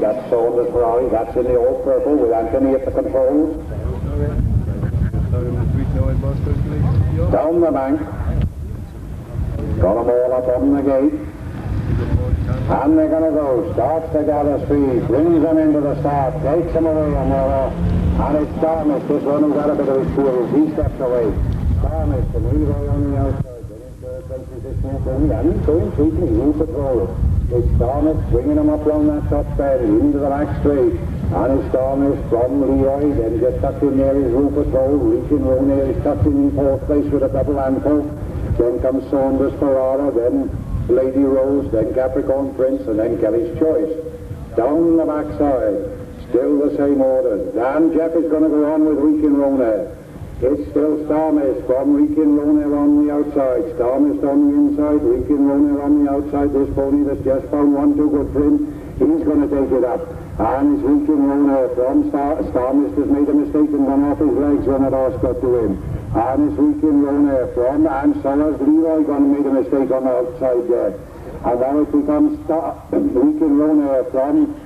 That's Saunders Ferrari. That's in the old purple with Anthony at the controls. Down the bank. Got them all up on the gate. And they're going to go. Starts to gather speed. Brings them into the start. Takes them away and they're off. And it's Starmist, this one who got a bit of his tools. He steps away. Starmist and Leroy on the outside. Then in third place is this one going. And he's going sweetly. Roof Patrol. It's Starmist bringing him up down that top bend into the back straight. And it's Starmist from Leroy. Then just tucked in there is Roof Patrol. Reaching Ronair is tucked in fourth place with a double ankle. Then comes Saunders Ferrara. Then Lady Rose. Then Capricorn Prince. And then Kelly's Choice. Down the backside. Still the same order. Dan Jeff is going to go on with Reekin Ronair. It's still Starmist from Reekin Ronair on the outside. Starmist on the inside, Reekin Ronair on the outside. This pony that's just found one too good for him, he's going to take it up. And it's Reekin Ronair from Starmist has made a mistake and gone off his legs when it all got to him. And it's Reekin Ronair from, and so has Leroy going to make a mistake on the outside there. And now it becomes Reekin Ronair from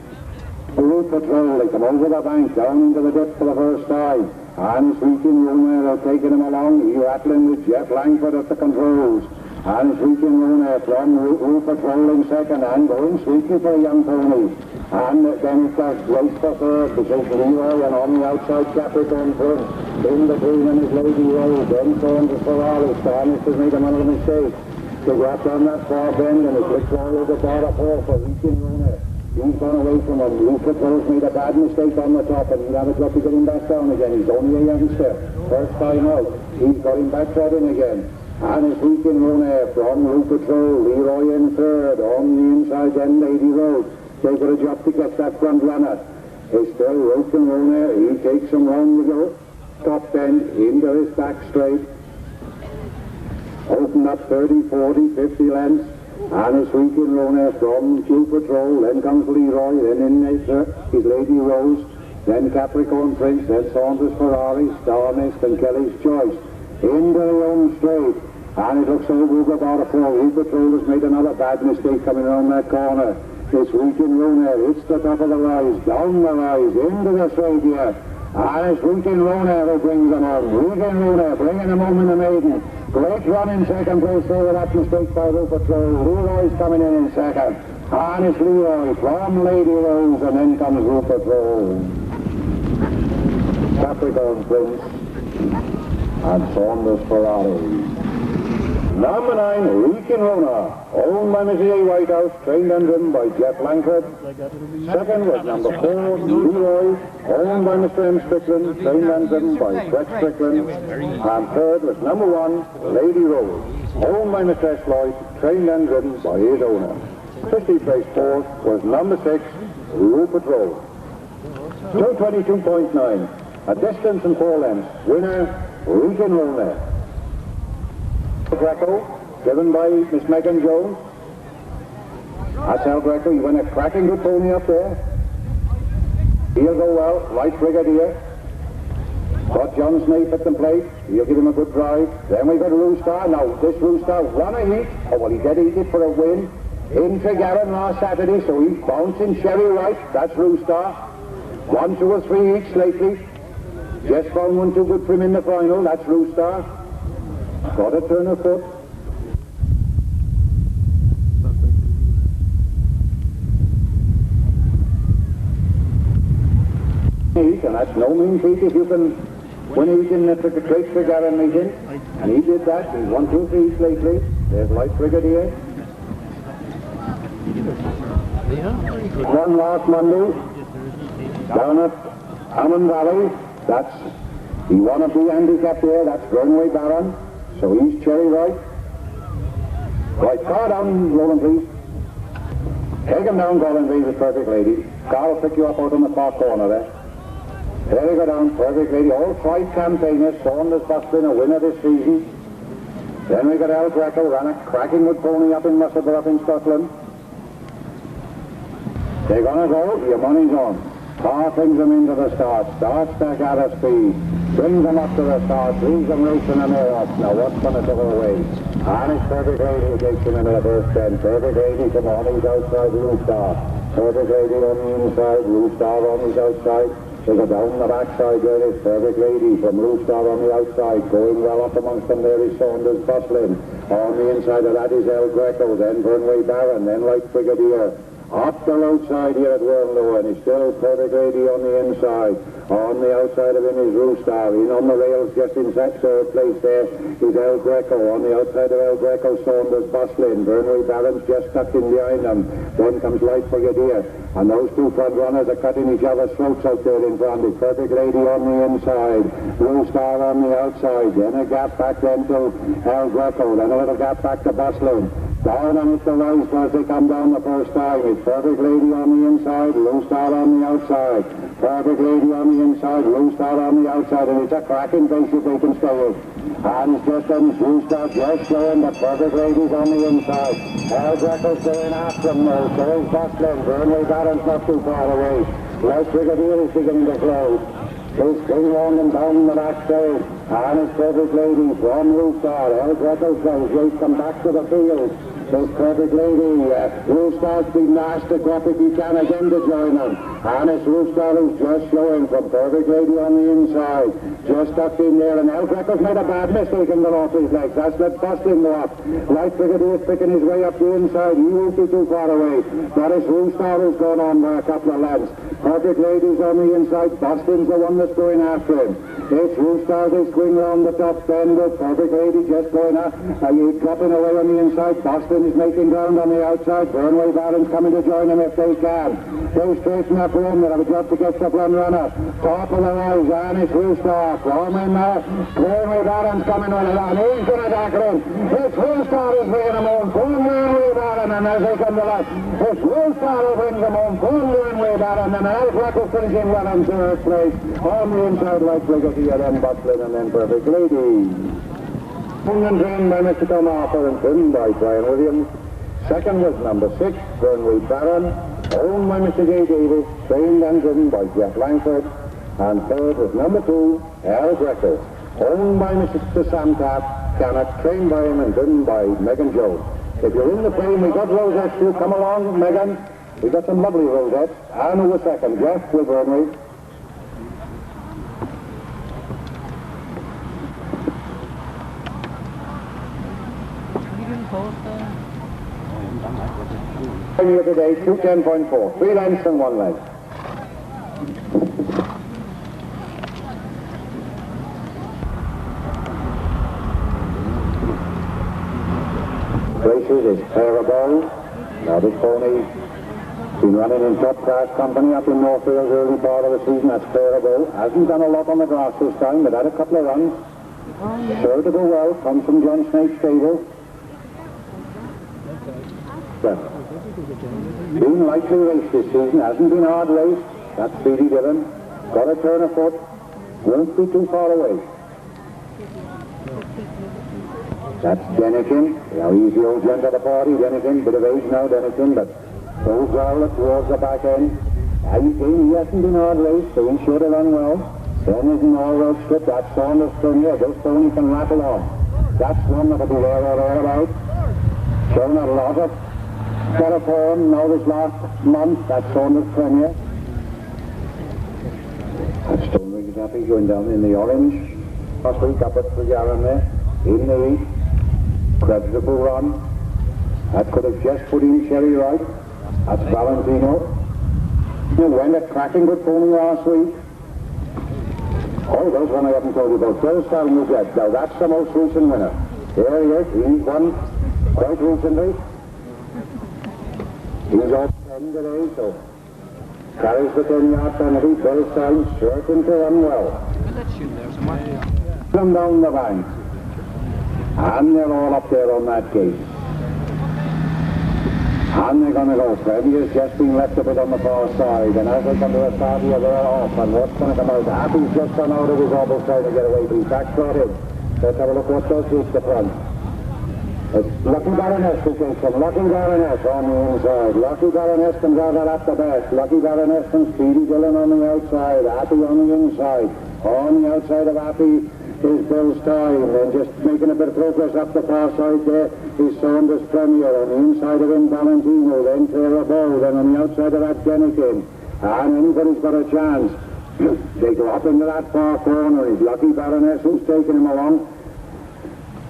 Roof Patrol. They come over the bank, down into the dip for the first time. And it's Reekin Ronair taking him along. He's rattling with Jeff Langford at the controls. And it's Reekin Ronair from Roof Patrol in second and going sweetly for a young pony. And then it's a race for third because Leroy and on the outside Capricorn Prince. In between and his Lady Rose. Then Saunders Ferrari. Starmist has made another mistake. They got down that far bend and it looks all over the border four for Reekin Ronair. He's gone away from him. Roof Patrol's made a bad mistake on the top and he'll have a job to get him back down again. He's only a youngster. First time out. He's got him back trotting again. And it's Reekin Ronair from Roof Patrol. Leroy in third. On the inside then Lady Rose. They've got a job to get that front runner. It's still Reekin Ronair. He takes him round the top bend into his back straight. Opened up 30, 40, 50 lengths. And it's Reekin Ronair from Roof Patrol. Then comes Leroy. Then in his Lady Rose. Then Capricorn Prince. Then Saunders Ferrari. Starmist and Kelly's Choice. Into the home straight. And it looks over about a four. Roof Patrol has made another bad mistake coming around that corner. It's Reekin Ronair. It's the top of the rise. Down the rise. Into the straight here. And it's Reekin Ronair who brings them on. Reekin Ronair bringing them home in the maiden. Great run in second place there with that mistake by Roof Patrol. Leroy's coming in second. And it's Leroy from Lady Rose and then comes Roof Patrol. Capricorn Prince and Saunders Ferrari. Number 9, Reekin Ronair, owned by Mrs. A. Whitehouse, trained and driven by Jeff Langford. Second was number 4, Leroy, owned by Mr. M. Strickland, trained and driven by Fred Strickland. And third was number 1, Lady Rose, owned by Mr. S. Lloyd, trained and driven by his owner. 50th place fourth was number 6, Roof Patrol. 222.9, a distance and 4 lengths. Winner, Reekin Ronair. Greco, driven by Miss Megan Jones. That's Al Greco. He went a cracking good pony up there. He'll go well. Light Brigadier. Got John Snape at the plate. He'll give him a good drive. Then we got Rooster. Now, this Rooster won a heat. Oh, well, he did eat it for a win. In Tregaron last Saturday, so he's bouncing Sherry right. That's Rooster. 1, 2 or 3 each lately. Just found one too good for him in the final. That's Rooster. Got to turn a foot. And that's no mean feat if you can win heat in the Great Tregaron meeting. And he did that. He's 1, 2, 3 each lately. There's Light Brigadier. Won last Monday down at Hammond Valley. He won a big handicap there. That's Runway Baron. So he's cherry right. Right, car down, Roland, please. Take him down, Colin, please, the perfect lady. Car will pick you up out on the far corner there. There you go down, perfect lady. All 5 campaigners. Saunders Bustin, a winner this season. Then we got Al Greco, ran a cracking good pony up in Musselburgh up in Scotland. They're gonna go, your money's on. Car brings them into the start. Starts back out of speed. Brings them up to the start. Leaves them racing and they're off. Now what's going to take her away? And it's Perfect Lady who takes him into the first 10. Perfect Lady, come on, he's outside the start. Perfect Lady on the inside, Rooster on his outside. They go down the backside there is Perfect Lady from Rooster on the outside. Going well up amongst them there is Saunders bustling. On the inside of that is El Greco, then Burnway Baron, then Light Brigadier. Up the outside here at WORMLOW, and he's still Perfect Lady on the inside. On the outside of him is Rooster. In on the rails just inside third place there is El Greco. On the outside of El Greco, Saunders bustling. Burnway Baron's just tucked in behind them. Then comes Light Brigadier. And those two front runners are cutting each other's throats out there in front. It's Perfect Lady on the inside. Rooster on the outside. Then a gap back then to El Greco. Then a little gap back to bustling. Down on it the rise as they come down the first time. It's Perfect Lady on the inside, Rooster on the outside. Perfect Lady on the inside, Rooster on the outside, and it's a cracking pace if they can stay it. And just then Rooster just going, but Perfect Lady's on the inside. El Greco's going after them now, so is Bustling. Burnley Baron's not too far away. Light Brigadier is beginning to close. They swing on them down the backside. And it's Perfect Lady from Rooster. El Greco's goes. They come back to the field. This Perfect Lady, Rooster's been asked to go up if he can again to join them. And it's Rooster who's just showing from Perfect Lady on the inside. Just tucked in there, and El Greco's made a bad mistake and got off his legs. That's let Bustling go up. Light Brigadier's picking his way up the inside. He won't be too far away. That is Rooster who's gone on by a couple of lengths. Perfect Lady's on the inside. Bustling's the one that's going after him. It's Rooster who's swing round the top bend with Perfect Lady just going up. He's dropping away on the inside. Bustling is making ground on the outside. Burnway Baron's coming to join him if they can. They straighten up for him. They'll have a job to get the front runner. Top of the rise, and it's Rooster. Burnway Baron's coming on it, and he's going to tackle him. It's Rooster who's bringing him home. Burnway Baron, and as they come to left, it's Rooster who brings him home. Burnway Baron, and El Greco finishing well in third place. On the inside, Light Brigadier, then Bustling, and then Perfect Lady. And trained by Mr. Tom Harper and trimmed by Brian Williams. Second was number 6, Burnway Baron, owned by Mr. J. Davis, trained and driven by Jeff Langford. And third was number 2, El Greco, owned by Mr. Sam Tapp, Canuck, trained by him and driven by Megan Jones. If you're in the frame, we got rosettes too. Come along, Megan. We got some lovely rosettes. And who was second? Jeff with Burnway. Here today, 2:10.4, 3 lengths and 1 length. Races is Parabole. Now this pony been running in top class company up in Northfield early part of the season. That's Parabole. Hasn't done a lot on the grass this time, but had a couple of runs. Sure to go well. Comes from John Snake's stable. Well, been lightly raced this season, hasn't been hard raced. That's Speedy Dillon. Got a turn of foot. Won't be too far away. That's Denikin. Now he's the old gent of the party, Denikin. Bit of age now, Denikin, but goes well towards the back end. He hasn't been hard raced, so he should have run well. Then is an all-road strip. That's Saunders Premier. This pony can rattle on. That's one that'll be there or thereabouts. Shown a lot of California now this last month. That's Saunders Premier. That's Stonewig Happy going down in the orange. Last week up at Tregaron there. In the heat. Creditable run. That could have just put in Sherry right. That's Valentino. You went a cracking good pony last week. Oh, there's one I haven't told you about. Joe Stallion was that. Now that's the most recent winner. There he is. He's won quite recently. He's off 10 today, so carries the 10-yard penalty. Joe Stallion certain to run well. Come down the bank. And they're all up there on that gate. And they're going to go. Premier's just been left a bit on the far side. And as they come to the start here, they're off. And what's going to come out? Happy's just gone out of his obel trying to get away, but he's back brought in. Let's have a look what does reach the front. It's Lucky Baroness who takes him. Lucky Baroness on the inside. Lucky Baroness comes out at the best. Lucky Baroness and Speedy Dillon on the outside. Happy on the inside. On the outside of Happy is Bill's Time, and just making a bit of progress up the far side there is Saunders Premier. On the inside of him, Valentino, then Clear Above, then on the outside of that, Denikin. And anybody's got a chance. They go up into that far corner. He's Lucky Baroness who's taking him along.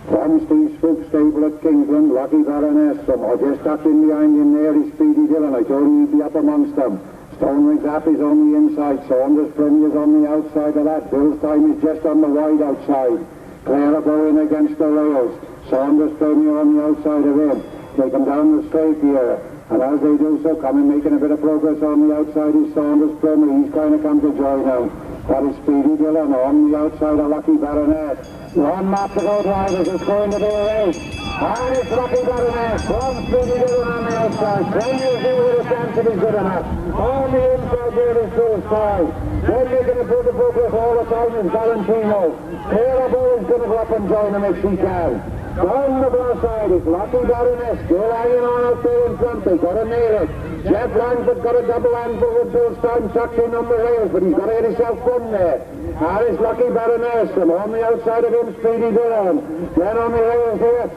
From Steve Spook's stable at Kingsland, Lucky Baroness. Just tucked in behind him there is Speedy Dillon. I told you he'd be up amongst them. Stonewig Zap is on the inside. Saunders Premier's on the outside of that. Bill's Time is just on the wide outside. Clara going against the rails. Saunders Premier on the outside of him. Take him down the straight here. And as they do so, coming making a bit of progress on the outside is Saunders Premier. He's kind of come to joy now. That is Speedy Dillon on the outside of Lucky Baroness. One lap to go, drivers. It's going to be a race. And it's Lucky Baroness. From Speedy Dillon on the outside. Premier's in with a chance to be good enough. On the inside there is Bill's Time. Then making a bit of progress all the time is Valentino. Clara Bow is going to go up and join him if she can. Down the far side is Lucky Baroness, still hanging on out there in front. They've got to nail it. Jeff Langford got a double handful with Bill's Time tucked in on the rails, but he's got to get himself done there. And it's Lucky Baroness, and on the outside of him, Speedy Dillon. Then on the rails here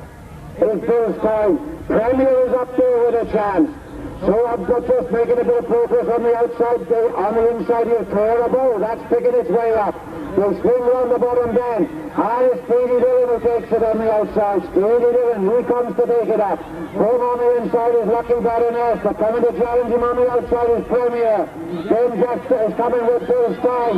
is Bill's Time. Premier is up there with a chance. So I've got just making a bit of progress on the outside, on the inside here, Clara Bow. That's picking its way up. They'll swing round the bottom bend. And it's Speedy Dillon who takes it on the outside. Speedy Dillon, he comes to take it up. From on the inside is Lucky Baroness, but coming to challenge him on the outside is Premier. Then Jeff is coming with Bill's Time.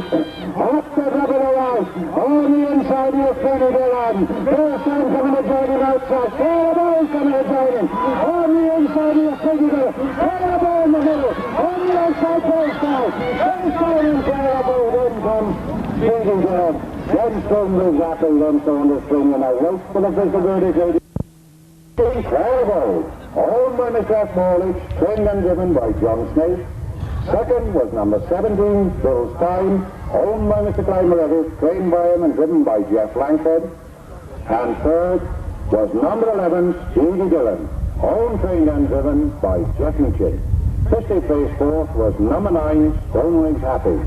Up the double around. On the inside is Speedy Dillon. Bill's Time coming to join him outside. Clara Bow is coming to join him. On the inside is Speedy Dillon. Clara Bow in the middle. On the outside, Bill's Time. Bill's Time and Clara Bow. Then comes Speedy Dillon. Then Stonewig Zap, then Saunders Premier. Now wait for the official verdict, ladies. Incredible. Owned by Mr. F. Morlich, trained and driven by John Snape. Second was number 17, Bill's Time, owned by Mr. Clyde Moretti, trained by him and driven by Jeff Langford. And third was number 11, Speedy Dillon, owned, trained and driven by Jeff Meachin. 50th place fourth was number 9, Stonewig Happy.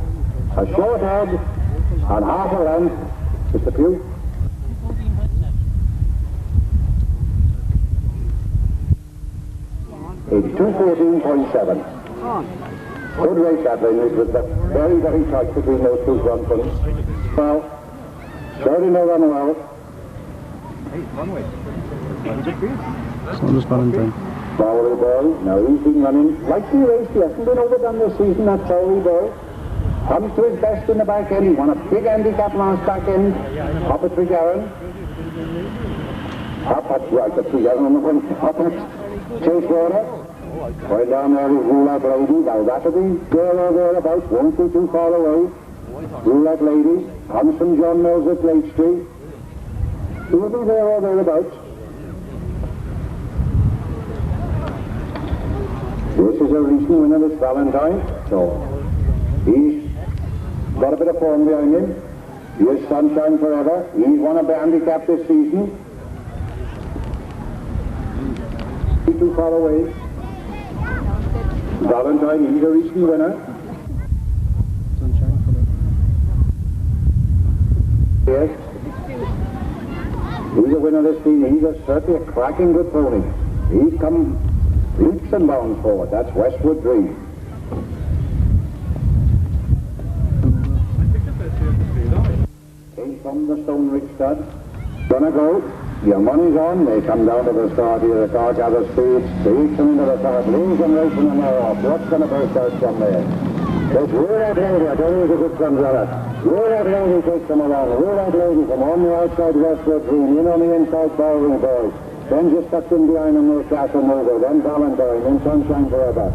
A short head and half a length, Mr. Pugh. 82.14.7. Good race that lane. It was very, very tight between those two front runners. Well, surely no run well. Saunders Valentine. Bowery Boy. Now he's been running like the race. He hasn't been overdone this season, that Bowery Boy. Comes to his best in the back end. He won a big handicap last back end. Up at Tregarron. Up at Tregarron on the front. Up at Chasewater. Right down there is Roulette Lady. Now that'll be there or thereabouts. Won't be too far away. Roulette Lady comes from John Mills at Lake Street. He'll be there or thereabouts. This is a recent winner, this Valentine. So he's got a bit of form behind him. He is Sunshine Forever. He's won a handicap this season. He's too far away. Valentine, he's a recent winner. Sunshine Forever. Yes. He's a winner this season. He's certainly a cracking good pony. He's come leaps and bounds forward. That's Westwood Dream. Came from the Stonewig stud. Gonna go. Your money's on. They come down to the start here. The car gathers speed. They come into the start. Leaves and racing and they're off. What's going to burst out from there? There's Roulette Lady. I tell you, there's a good comes at it. Roulette Lady takes them along. Roulette Lady from on the outside Westwood Green. In on the inside Bowery Boy. Then just tucked in behind them with Casanova. Then Valentine. Then Sunshine Forever.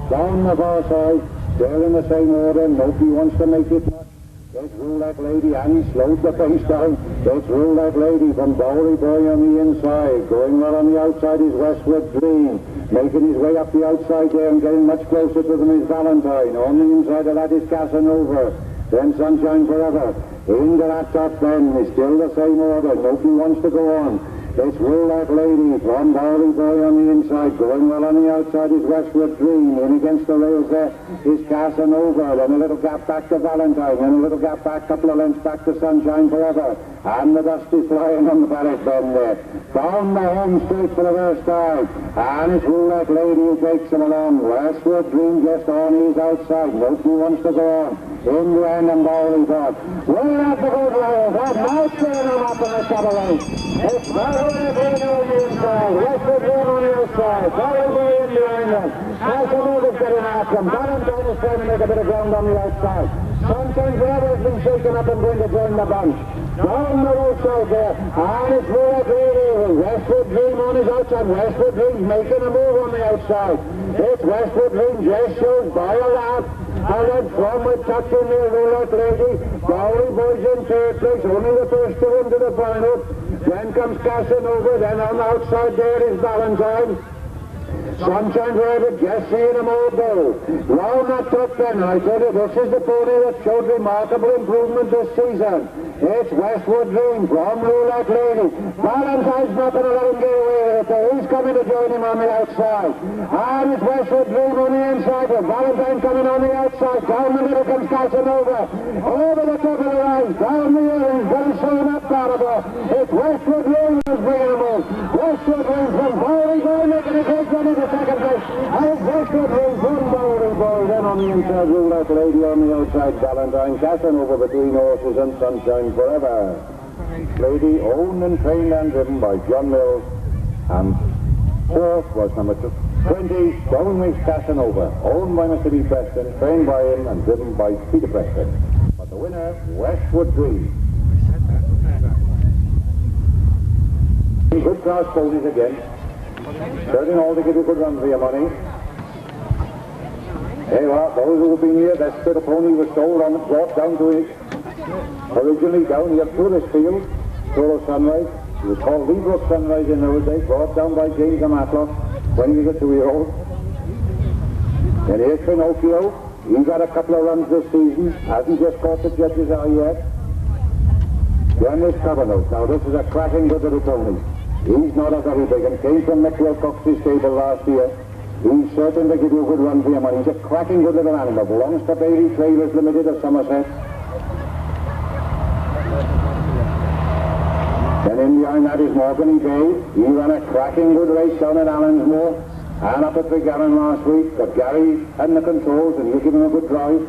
Down the far side. They're in the same order. Nobody wants to make it much. There's Roulette Lady, and he slowed the pace down. There's Roulette Lady from Bowery Boy on the inside. Going well on the outside is Westwood Dream. Making his way up the outside there and getting much closer to them is Valentine. On the inside of that is Casanova. Then Sunshine Forever. Into that top bend is still the same order. Nobody wants to go on. It's Woollock Lady from Bowley Boy on the inside. Going well on the outside is Westwood Dream. In against the rails there is Casanova. Then a little gap back to Valentine. Then a little gap back, couple of lengths back to Sunshine Forever. And the dust is flying on the Barrett Bend there. Down the home straight for the first time. And it's Woollock Lady who takes him along. Westwood Dream just on his outside. Nobody wants to go on. In the end and Bowley thought. Well, that's a good roll. That now turn him up in the double race. It's Woollock Lady on the inside. Westwood Dream on the outside. Bowley Boy in behind them. Casanova's getting after him. Valentine is trying to make a bit of ground on the outside. Sunshine Forever has been shaken up and going to join the bunch. Down the roadside there, and it's Woollock Lady. Westwood Dream on his outside. Westwood Dream's making a move on the outside. It's Westwood Dream just shows by a lap. And then from with touching near Woollock Lady. Bowley Boys in third place, only the first two into the final. Then comes Casanova, then on the outside there is Valentine. Sunshine Forever just seeing them all go. Round that top then, I tell you, this is the pony that showed remarkable improvement this season. It's Westwood Dream from Woollock Lady. Valentine's not going to let him get away with it, though. He's coming to join him on the outside. And it's Westwood Dream on the inside, and Valentine coming on the outside. Down the middle comes Casanova. Over the top of the line, down the earrings, very soon up Barber. It's Westwood Dream who's bringing him on. Westwood Dream from Bowley Boy making a great run into second place. And it's Westwood Dream from Bowley Boy. Then on the inside, Woollock Lady on the outside, Valentine. Casanova between horses and Sunshine Forever. Lady owned and trained and driven by John Mills, and fourth was number 20, Stonewings Casanova, owned by Mr. B. Preston, trained by him and driven by Peter Preston. But the winner, Westwood Dream. Good class ponies again. Starting all to give you a good run for your money. There you are, those who have been here, that's where the pony was sold on, brought down to it. Originally down here through this field, Toro Sunrise. It was called Leebrook Sunrise in those days, brought down by James and Matlock when he was a 2-year-old. Then here's Pinocchio. He's had a couple of runs this season, hasn't just caught the judge's eye yet. Then there's Covernote. Now this is a cracking good little pony. He's not a very big one, came from Mick Wilcox's stable last year. He's certain to give you a good run for your money. He's a cracking good little animal. Belongs to Bailey Trailers Limited of Somerset. Then in behind that is Morgan Bay. He ran a cracking good race down at Allensmore and up at Tregarron last week. But Gary had the controls and he'll give him a good drive.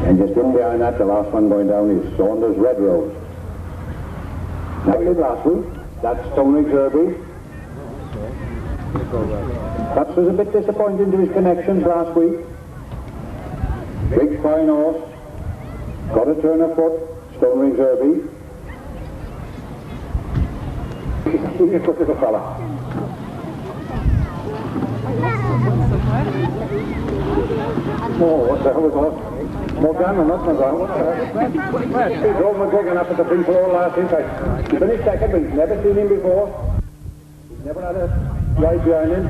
And just in behind that, the last one going down is Saunders Red Rose. That was last week. That's Stonewings Derby. Perhaps was a bit disappointing to his connections last week. Big fine horse. Got a turn of foot. Stonewings Derby. He's a good little fella. Oh, what the hell was that? Morgan, and that's not wrong. He's Roman McGregor up at the free floor last inside. He finished second, but he's never seen him before. He's never had a ride behind him.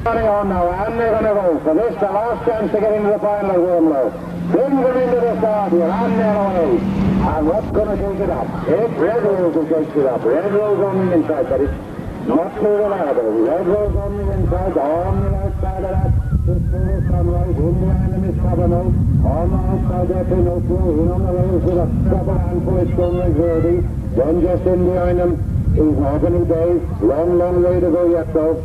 Running on now, and they're going to go. For this, the last chance to get into the final at WORMLOW. Brings them into the start here, and they're away. And what's going to take it up? It's Red Rose who takes it up. Red Rose on the inside, but it's not too reliable. Red Rose on the inside, on the outside of that. This Toro Sunrise, in behind them is Covernote. On the outside there, Pinocchio, in on the rails with a double handful of Stonewings Derby. Then just in behind them is Morgan Bay. Long, long way to go yet though.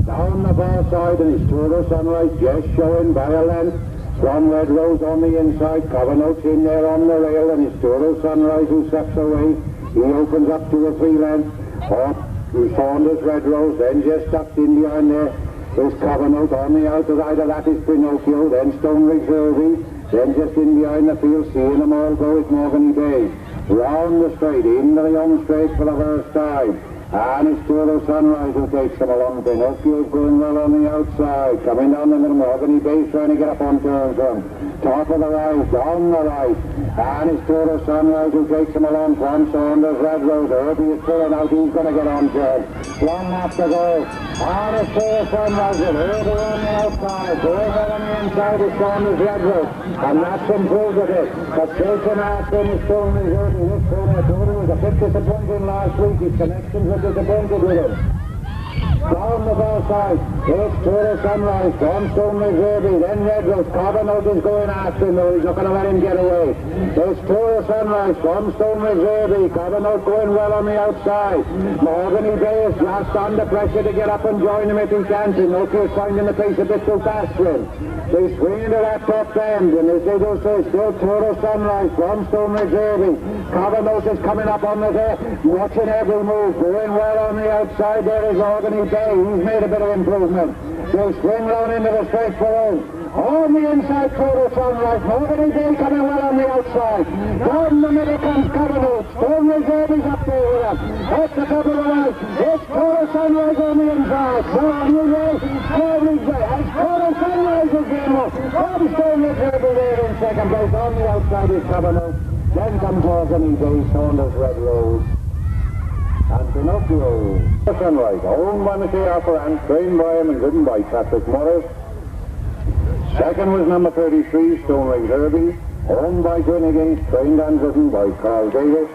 Down the far side and it's Toro Sunrise just showing by a length. From Red Rose on the inside, Covernote's in there on the rail and it's Toro Sunrise who steps away. He opens up 2 or 3 lengths. Off to Saunders Red Rose, then just tucked in behind there is Covernote. On the outside of that is Pinocchio, then Stonewings Derby, then just in behind the field, seeing them all go is Morgan Bay. Round the straight, into the home straight for the first time. And it's Total Sunrise who takes him along. Pinocchio's going well on the outside. Coming down the middle, Mahogany Base trying to get up on turns from top of the right, down the right. And it's Total Sunrise who takes him along from Saunders, Red Rose. Herbie is pulling out. He's going to get on turn. 1 lap to go. And it's Total Sunrise with Herbie on the outside. Going well on the inside is Saunders, Red Rose. And that's improved a bit. But chasing after him is Stone Reserve. This corner, Total was a bit disappointing last week. His connections were disappointed with him. Down the far side, it's Total Sunrise, from Stone Reserve, then Red Rose. Carbonate is going after him, though he's not going to let him get away. It's Total Sunrise, from Stone Reserve. Carbonate going well on the outside. Mahogany Bay is just under pressure to get up and join him if he can. Pinocchio is finding the pace a bit too fast for him. They swing into that top end, and as they do so, still Total Sunrise, from Stone Reserve. Carbonate is coming up on the there, watching every move, going well on the outside. There is Mahogany Bay. He's made a bit of improvement. They swing round into the straight below. On the inside, Total Sunrise. Mahogany Bay coming well on the outside. Down the middle comes Carbonate. Stone Reserve is up there with him. That's the top of the right. It's Total Sunrise on the inside. Down the way. As Total Sunrise is game up. From Stone Reserve there in second place. On the outside is Carbonate. Then comes Mahogany Bay, Saunders, Red Rose. And Pinocchio. Sunrise, owned by Mickey Alperan, trained by him and driven by Patrick Morris. Second was number 33, Stone Reserve, owned by Johnny Higgins, trained and driven by Carl Davis.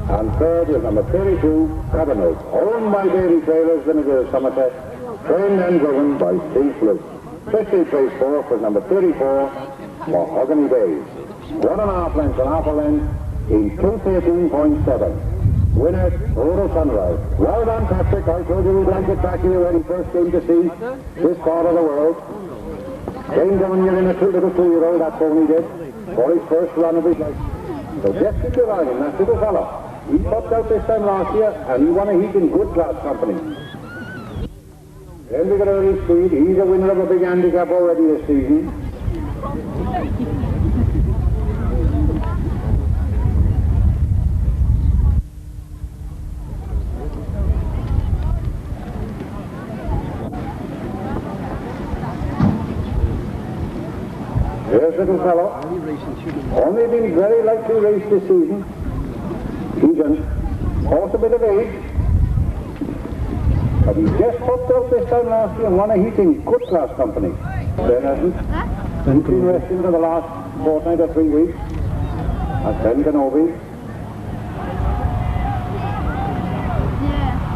And third was number 32, Carbonate, owned by Davy Trailers, Limited of Somerset, trained and driven by Steve Fluke. 50th place fourth was number 34, Mahogany Bay. 1.5 lengths and half a length in 2:13.7. Winner, Total Sunrise. Well done, Patrick. I told you we'd like it back here when he first came to see this part of the world. Came down here in a little 2-year-old, that pony did, for his first run of his life. So just keep your eye on that little fella. He popped out this time last year, and he won a heat in good class company. Then we got early speed. He's a winner of a big handicap already this season. Here's little fellow. Only been very lightly raced this season. He's also a bit of age. But he just popped out this time last year and won a heat in good class company. Ben hasn't. He's been resting for the last fortnight or 3 weeks. That's Ben Kenobi.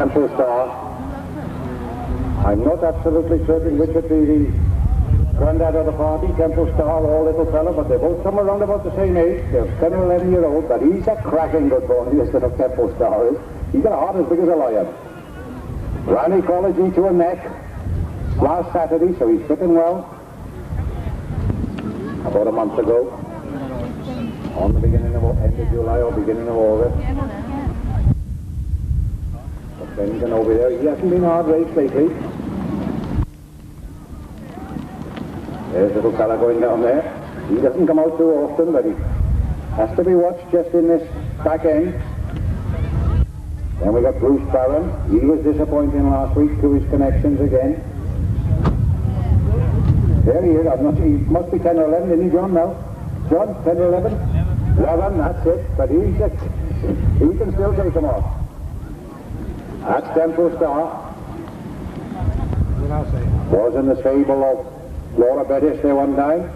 And for Star. I'm not absolutely certain which would be the granddad of the party, Temple Star or Little Fella, but they're both somewhere around about the same age. They're 10 or 11 year old, but he's a cracking good pony, this little Temple Star is. He's got a heart as big as a lion. Ran ecology to a neck last Saturday, so he's fitting well. About a month ago, on the beginning of end of July or beginning of August. But Ben can over there. He hasn't been hard raced lately. There's a little fella going down there. He doesn't come out too often, but he has to be watched just in this back end. Then we got Bruce Barron. He was disappointing last week to his connections again. There he is. I'm not sure. He must be 10 or 11, isn't he, John, now? John, 10 or 11? 11, that's it. But he can still take them off. That's Temple Star. Was in the stable of Laura Bettis there one time.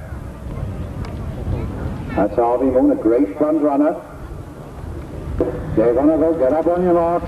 That's Harvey Moon, a great front runner. They're going to go, get up on your mark.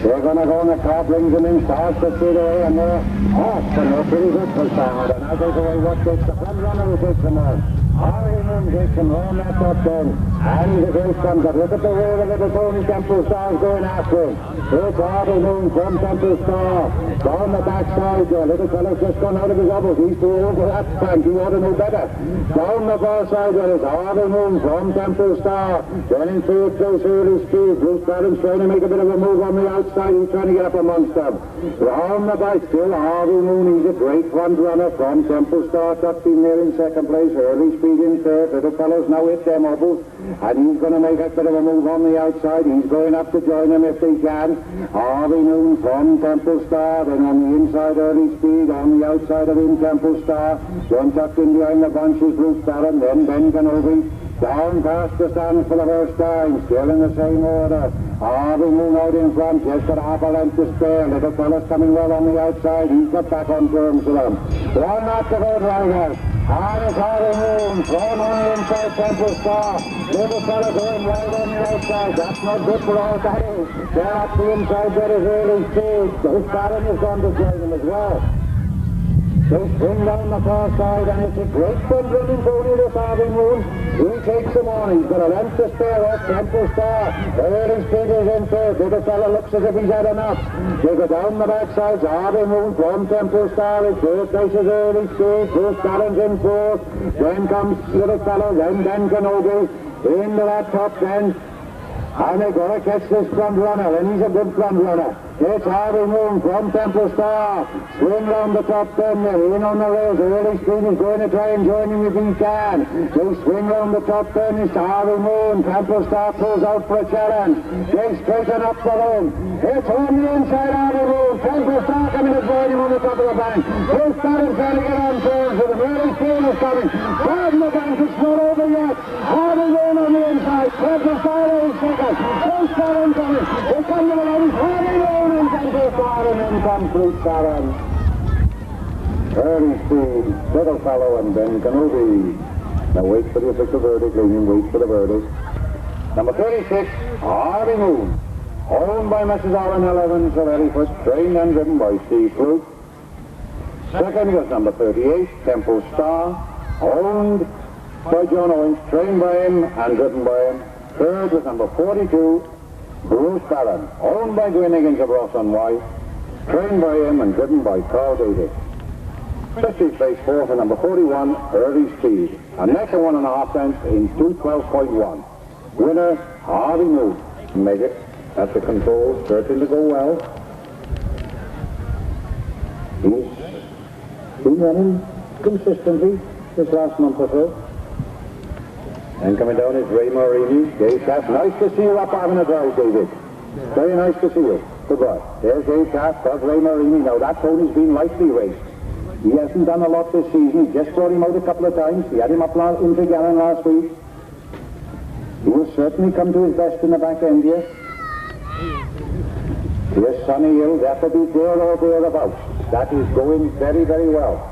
They're going to go, and the car brings them in, starts to straight away, and they're off. And they're pretty good for sound. And now goes away what takes the front runner who takes them on. Harvey Moon takes them on that top then. And the race comes up. Look at the way the little pony Temple Star's going after him. It's Harvey Moon from Temple Star. Down the backside there. Little fella's just gone out of his elbows. He's too old for that time. He ought to know better. Down the far side there is Harvey Moon from Temple Star. Joining through at close early speed. Bruce Barron's trying to make a bit of a move on the outside. He's trying to get up amongst them. Round the back still Harvey Moon. He's a great front runner from Temple Star. Tucked in there in second place. Early speed in third. Little fellow's now hit them elbows. and he's going to make a bit of a move on the outside. He's going up to join him if he can. Harvey Moon from Temple Star, then on the inside Early Speed, on the outside of him Temple Star, then tucked in behind the bunches Bruce Barron, then Ben Kenobi, down past the stand for the first time, still in the same order. Harvey Moon out in front, just got half a length to spare. Little fella's coming well on the outside. He's got back on terms with them. One not to go, drivers. Harvey Moon, thrown on the inside, Temple Star. Little fella going right on the outside. That's not good for all that is. They're up the inside, there is Early Speed. Bruce Barron is going to join him as well. They swing down the far side, and it's a great fun running pony, this Harvey Moon. He takes him on. He's got a length to spare off Temple Star. Early Speed is in third. The other fella looks as if he's had enough. They go down the backside. Harvey Moon from Temple Star. It's third place is Early Speed. Bruce Barron's in fourth. Then comes little fella. Then Ben Kenobi into that top ten. And they've got to catch this front runner, and he's a good front runner. It's Harvey Moon from Temple Star. Swing round the top 10 there, in on the rails. Early Speed is going to try and join him if he can. They swing round the top 10. It's Harvey Moon. Temple Star pulls out for a challenge. They straighten up the road. It's on the inside, Harvey Moon. Temple Star coming to join him on the top of the bank. Bruce Barron trying to get on terms with him. Early Speed is coming. From the bank, it's not over yet. Harvey Moon on the inside. Temple Star is second. Bruce Barron coming. They come to the line. Harvey Moon and Temple Star, and then comes Bruce Barron. Early Speed, little fellow, and Ben Kenobi. Now wait for the official verdict, Lenin, wait for the verdict. Number 36, Harvey Moon. Owned by Mrs. Owen 11, Savelli, trained and driven by Steve Fruit. Second was number 38, Temple Star. Owned by John Owens, trained by him and driven by him. Third was number 42, Bruce Barron, owned by Gwyn Higgins of Ross and White, trained by him and driven by Carl Davis. 50th place fourth and number 41, Early Speed. A neck of 1.5 cents in 212.1. Winner, Harvey Moon. Meggett at the controls, starting to go well. He's been running consistently this last month or so. And coming down is Ray Marini. Dave Cass, nice to see you up having a drive, David. Very nice to see you. Goodbye. There's Dave Cass, there's Ray Marini. Now that pony's been lightly raced. He hasn't done a lot this season. He just brought him out a couple of times. He had him up in Tregallen last week. He will certainly come to his best in the back end here. Here's Sunny Hill. That will be there or thereabouts. That is going very, very well.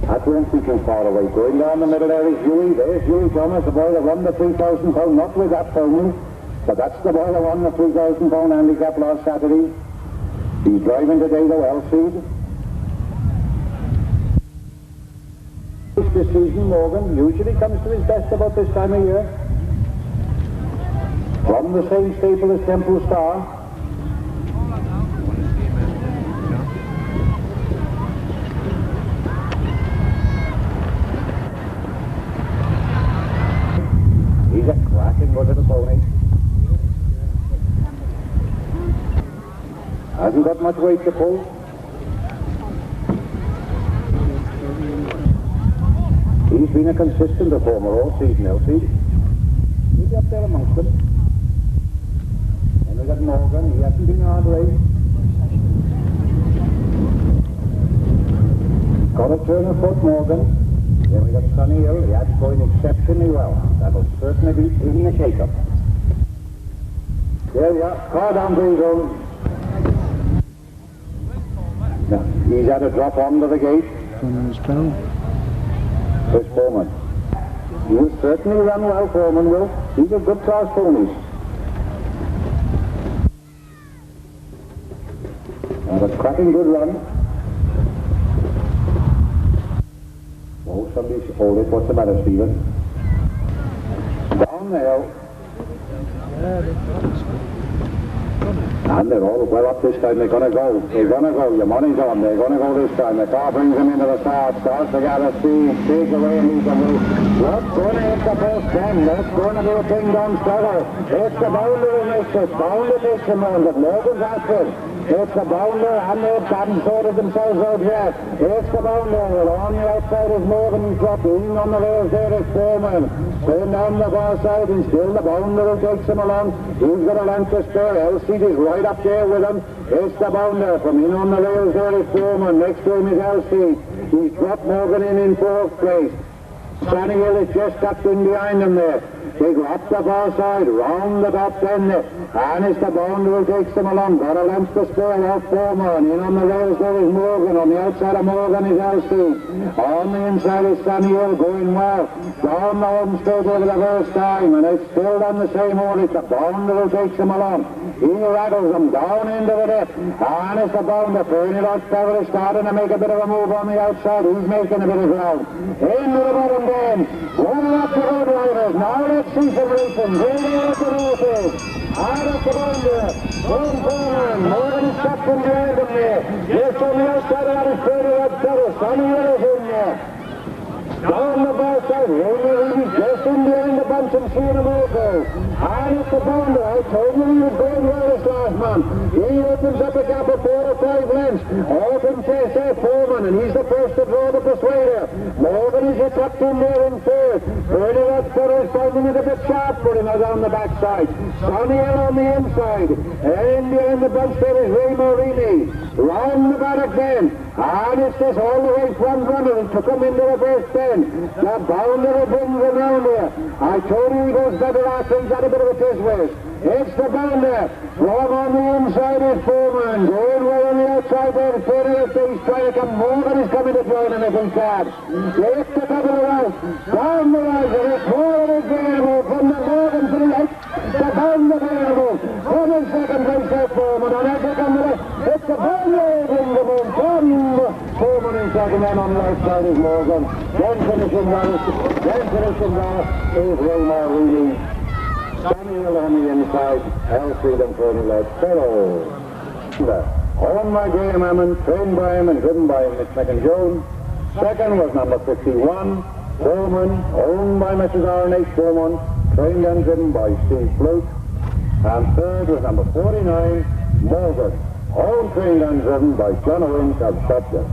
That won't be too far away. Going down the middle there is Huey. There's Huey Thomas, the boy that won the 3,000 pound, not with that pony, but that's the boy that won the 3,000 pound handicap last Saturday. He's driving today the well seed. This season, Morgan usually comes to his best about this time of year. From the same stable as Temple Star. He's a cracking good little pony. Hasn't got much weight to pull. He's been a consistent performer all season, Elsie. He'll be up there amongst them. And we've got Morgan. He hasn't been a hard race. Got a turn of foot, Morgan. Then we got Sunny Hill. He has going exceptionally well. That'll certainly be eating a cake up. There we are. Car down to his own. Now, he's had a drop onto the gate. Chris Foreman. He will certainly run well, Foreman will. These are good class ponies. And a cracking good run. Oh, somebody's hold it. What's the matter, Stephen? Down the hill. And they're all well up this time. They're going to go. They're going to go. Your money's on. They're going to go this time. The car brings them into the start. Starts to gather speed. Takes away and he's a move. What's going to hit the first 10? That's going to be a ding-dong struggle. It's the boundary race. It's bound to take some round. But Morgan's after it. It's the bounder, and they haven't sorted themselves out yet. It's the bounder. Well, on the outside is Morgan. He's dropped in on the rails there is Foreman. Staying down the far side, and still the bounder who takes him along. He's got a length to spare. Elsie is right up there with him. It's the bounder. From in on the rails there is Foreman. Next to him is Elsie. He's dropped Morgan in fourth place. Sonny Hill is just tucked in behind him there. They go up the far side, round the top end, and it's the bounder who takes them along. Got a length to spare out Foreman. In on the rails there is Morgan. On the outside of Morgan is Elsie. On the inside is Sonny Hill going well. Down the home straight over the first time, and it's still done the same order. It's the bounder who takes them along. He rattles them down into the dip, and it's the bounder. Fernie Lodge Beverly starting to make a bit of a move on the outside. He's making a bit of ground. Into the bottom then. One up the road riders. Now let's see some racing. Really up the races. Out of the bounder. One Foreman. Morgan is stuck from behind him there. Just on the outside of that is Fernie Lodge Beverly. Sonny Hill is in there. Down the far side, really just in behind the bunch and seeing him all go. And it's the bounder. I told you he was going well this last month. He opens up a gap of 4 or 5 lengths. Open chase there, Foreman, and he's the first to draw the persuader. Morgan is just tucked in there in third. Fernie Lodge Beverly is finding it a bit sharp for him on the backside. Sonny Hill on the inside. And behind the bunch there is Ray Morini. Round the paddock then. And it's this all the way front runner and took him into the first bend. The bounder brings him round here. I told you he goes better after he's had a bit of a taste waste. It's the bounder. From on the inside is Foreman. Going well on the outside there. He's trying to come. Morgan is coming to join him if he can. It's the top of the round. Down the rise. And it's Morgan is available from the Morgan to the right. The bounder available. From in second place there, Foreman. And as they come to the it's the bounder in the moon. From Foreman in second, and on the outside is Morgan. Then finishing now is Raymar Reedy. Sonny Hill on the inside, Elsie and Fernie Lodge Beverly. Owned by Graham Hammond, trained by him and driven by Miss Megan Jones. Second was number 51, Foreman, owned by Mrs. R.N.H. Foreman, trained and driven by Steve Float. And third was number 49, Morgan, owned, trained and driven by John Owens of Shotgun.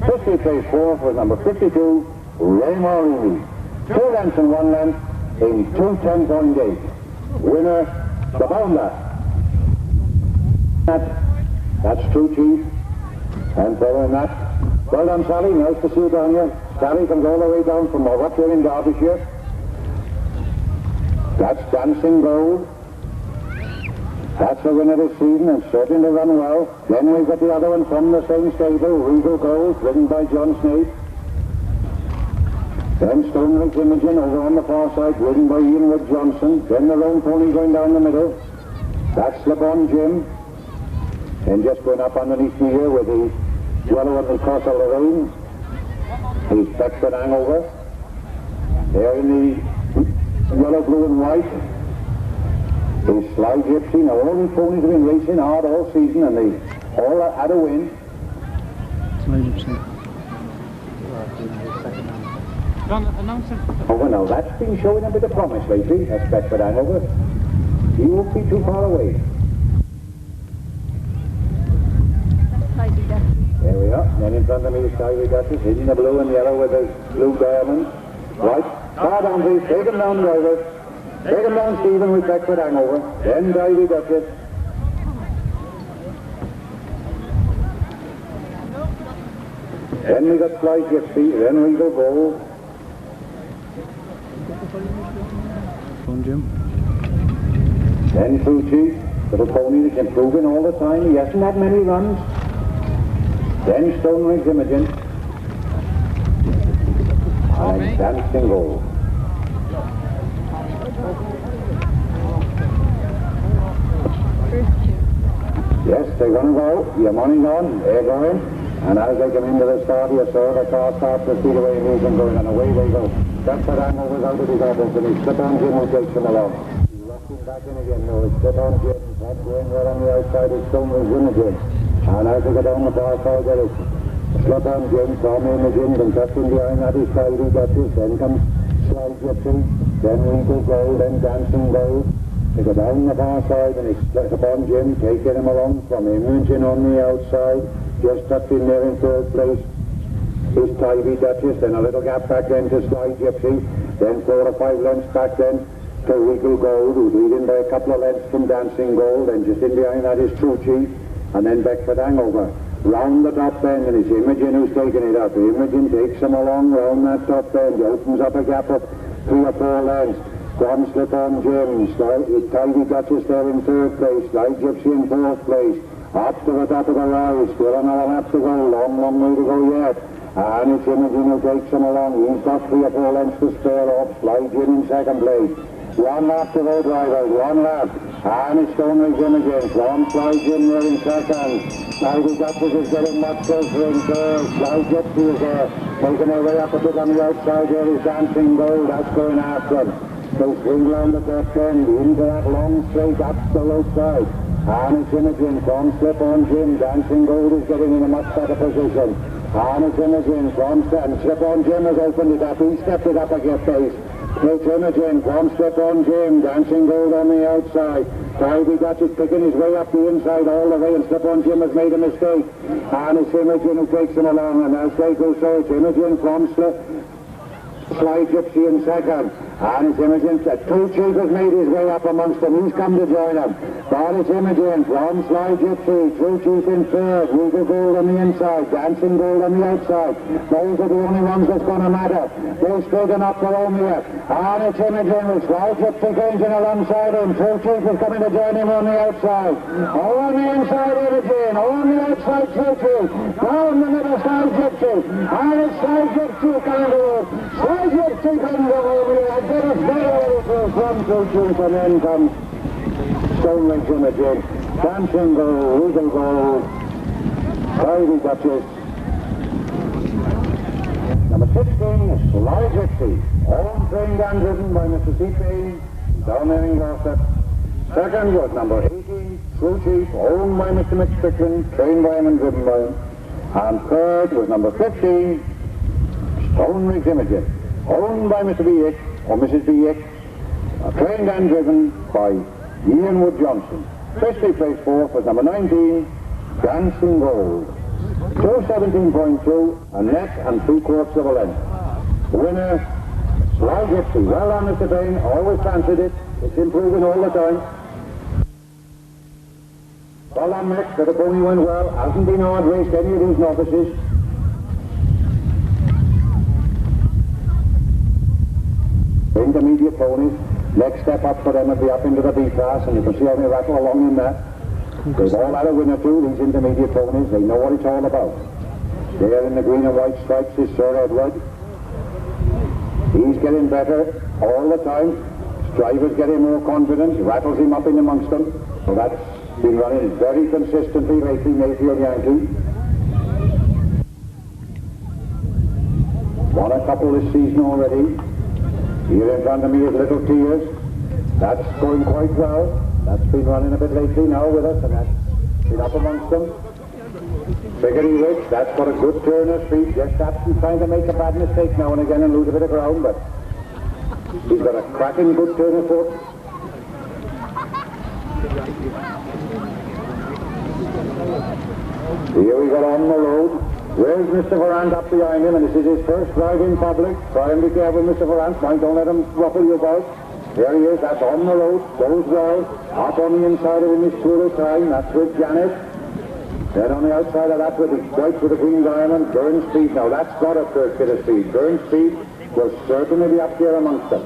50 place fourth was number 52, Raymar Reedy. 2 lengths and 1 length in 2:10.8. Winner, the bounder. That's true, Chief. And following that, well done, Sally. Nice to see you down here. Sally comes all the way down from up here in Derbyshire. That's Dancing Gold. That's the winner this season and starting to run well. Then we've got the other one from the same stable, Regal Gold, driven by John Snape. Then Stoneridge Imogen over on the far side, ridden by Ian Wood Johnson. Then the lone pony going down the middle. That's Slip-On Jim. Then just going up underneath me here with the yellow and the cross of Lorraine. He's Beckford Hangover. There in the yellow, blue and white. He's Sly Gypsy. Now all these ponies have been racing hard all season and they all had a win. Sly Gypsy. Oh, well, now that's been showing a bit of promise lately. That's Beckford Hangover. He won't be too far away. There we are. Then in front of me is Ivy Duchess, hitting the blue and yellow with the blue diamonds. Right. Far down, please. Take him down, driver. Take him down, Stephen, with Beckford Hangover. Then Ivy Duchess. Then we got Sly Gypsy. Then Regal Gold. Jim. Then True Chief, little pony that's improving all the time. He hasn't had many runs. Then Stoneridge Imogen. And Dancing Gold. Yes, they're going to go. Your money's on. They're going. And as they come into the start, you saw the car start to see the way he moves them going, and away they go. Beckford Hangover's out of his office, and he's Slip-On Jim who takes him along. He's rocking back in again now. It's Slip-On Jim. That's going well on the outside. It's Stoneridge Imogen. And as they go down the far side, there is Slip-On Jim, Tom Imogen, and touching behind that is Ivy Duchess. Then comes Sly Gypsy. Then Regal Gold, then Dancing Gold. They go down the far side and it's split upon Jim, taking him along from Imogen on the outside, just tucked in there in third place. His Tivy Duchess, then a little gap back then to Sly Gypsy, then 4 or 5 lengths back then to Regal Gold, who's leading by a couple of lengths from Dancing Gold, and just in behind that is True Chief, and then Beckford Hangover. Round the top bend, and it's Imogen who's taking it up. Imogen takes him along round that top bend, opens up a gap of 3 or 4 lengths. One slip on Jim, Tivy Duchess there in third place, Sly Gypsy in fourth place. Up to the top of the rise, still another lap to go, long way to go yet. And it's Imogen who takes him along. He's got 3 or 4 lengths to spare off. Sly Jim in second place. 1 lap to go, drivers, 1 lap. And it's Stoneway Imogen from Sly Jim there in second. Tivy Duchess is getting much closer in third. Sly Gypsy is there, making their way up a bit on the outside there is Dancing Gold. That's going after him. They swing round the top end into that long straight up the road side. And it's Imogen from Slip on Jim. Dancing Gold is getting in a much better position. And it's Imogen from Slip on Jim has opened it up. He stepped it up a get pace. It's Imogen from Slip on Jim. Dancing Gold on the outside. Tivy Duchess picking his way up the inside all the way, and Slip on Jim has made a mistake. And it's Imogen who takes him along. And as they go so, it's Imogen from Sly Gypsy in second. And it's Imogen. True Chief has made his way up amongst them. He's come to join them. But it's Imogen from Sly Gypsy. True Chief in third. Regal Gold on the inside. Dancing Gold on the outside. Those are the only ones that's going to matter. They'll straighten up for Romeo. And it's Imogen with Sly Gypsy cringing alongside him. True Chief is coming to join him on the outside. On the inside, Imogen. On the outside, True Chief. Down the middle, Sly Gypsy. And it's Sly Gypsy coming to it. Sly Gypsy coming to Romeo. Get us there from True Chief, and then comes Stoneway Imogen, Dancing Gold, Regal Gold, Tivy Duchess. Number 16, Sly Gypsy, all trained and driven by Mr. C. Payne, down there in Gloucester. Second was number 18, True Chief, owned by Mr. Mick Strickland, trained by him and driven by him. And third was number 15, Stoneway Imogen, owned by Mr. B. Hick, or Mrs. B. Hick, trained and driven by Ian Wood Johnson. Especially placed fourth was number 19, Dancing Gold. 2:17.2, a net and 3/4 of a length. The winner, Sly Gypsy. Well done, Mr. Payne. Always fancied it. It's improving all the time. Well done, Mick. The pony went well. Hasn't been hard raced any of these novices. Intermediate ponies. Next step up for them will be up into the B class, and you can see how they rattle along in that. They've all had a winner too, these intermediate ponies. They know what it's all about. There in the green and white stripes is Sir Edward. He's getting better all the time. Striver's getting more confidence, rattles him up in amongst them. So that's been running very consistently lately, Mayfield Yankee. Won a couple this season already. Here in front of me is Little Tears. That's going quite well. That's been running a bit lately now with us, and that's been up amongst them. Figgery Rich, that's got a good turn of speed. Just absolutely trying to make a bad mistake now and again and lose a bit of ground, but he's got a cracking good turn of foot. Here we got On the Road. Where's Mr. Varant up behind him, and this is his first ride in public. Try and be careful, Mr. Varant. Mind, don't let him ruffle you about. There he is, that's On the Road. Goes well. Up on the inside of him is Tour of Time. That's with Janet. Then on the outside of that with the white with the green diamond, Burn Speed. Now that's got a third bit of speed. Burn Speed will certainly be up there amongst them.